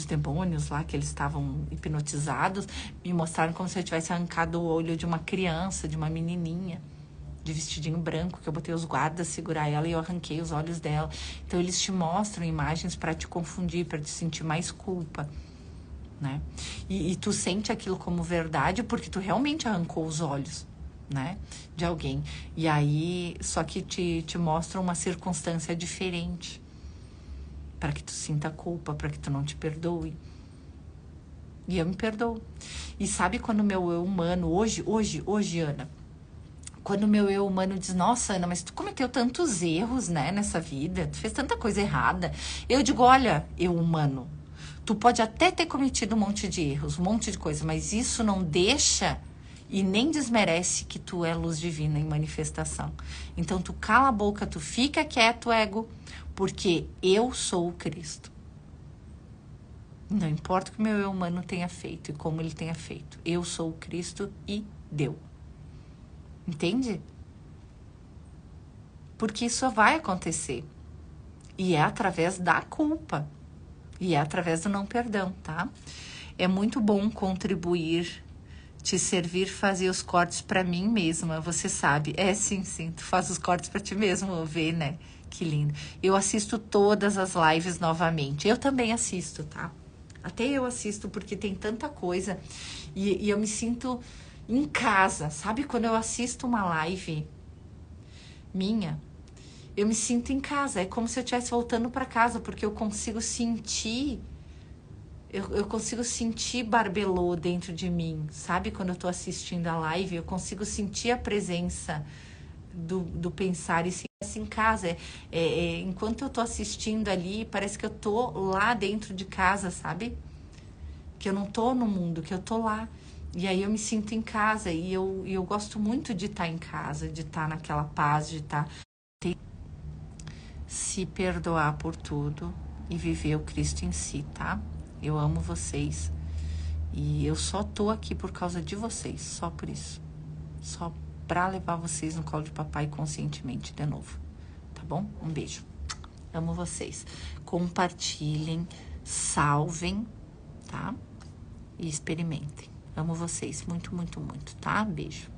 demônios lá, que eles estavam hipnotizados, me mostraram como se eu tivesse arrancado o olho de uma criança, de uma menininha, de vestidinho branco, que eu botei os guardas segurar ela e eu arranquei os olhos dela. Então, eles te mostram imagens para te confundir, para te sentir mais culpa, né? E tu sente aquilo como verdade porque tu realmente arrancou os olhos, né, de alguém. E aí, só que te mostra uma circunstância diferente, para que tu sinta culpa, para que tu não te perdoe. E eu me perdoo. E sabe quando o meu eu humano, hoje, Ana, quando o meu eu humano diz, nossa, Ana, mas tu cometeu tantos erros, né, nessa vida, tu fez tanta coisa errada. Eu digo, olha, eu humano, tu pode até ter cometido um monte de erros, um monte de coisa, mas isso não deixa e nem desmerece que tu é luz divina em manifestação. Então, tu cala a boca, tu fica quieto, ego, porque eu sou o Cristo. Não importa o que o meu eu humano tenha feito e como ele tenha feito. Eu sou o Cristo e deu. Entende? Porque isso vai acontecer. E é através da culpa. E é através do não perdão, tá? É muito bom contribuir, te servir, fazer os cortes pra mim mesma, você sabe. É, sim, tu faz os cortes pra ti mesmo, ver, né? Que lindo. Eu assisto todas as lives novamente. Eu também assisto, tá? Até eu assisto porque tem tanta coisa. E eu me sinto em casa. Sabe quando eu assisto uma live minha? Eu me sinto em casa. É como se eu estivesse voltando para casa, porque eu consigo sentir... Eu consigo sentir Barbelô dentro de mim. Sabe quando eu tô assistindo a live? Eu consigo sentir a presença do pensar e se em casa. Enquanto eu tô assistindo ali, parece que eu tô lá dentro de casa, sabe? Que eu não tô no mundo, que eu tô lá. E aí eu me sinto em casa. E eu gosto muito de estar em casa, de estar naquela paz, de estar... Se perdoar por tudo e viver o Cristo em si, tá? Eu amo vocês. E eu só tô aqui por causa de vocês, só por isso. Só pra levar vocês no colo de papai conscientemente de novo, tá bom? Um beijo. Amo vocês. Compartilhem, salvem, tá? E experimentem. Amo vocês muito, muito, muito, tá? Beijo.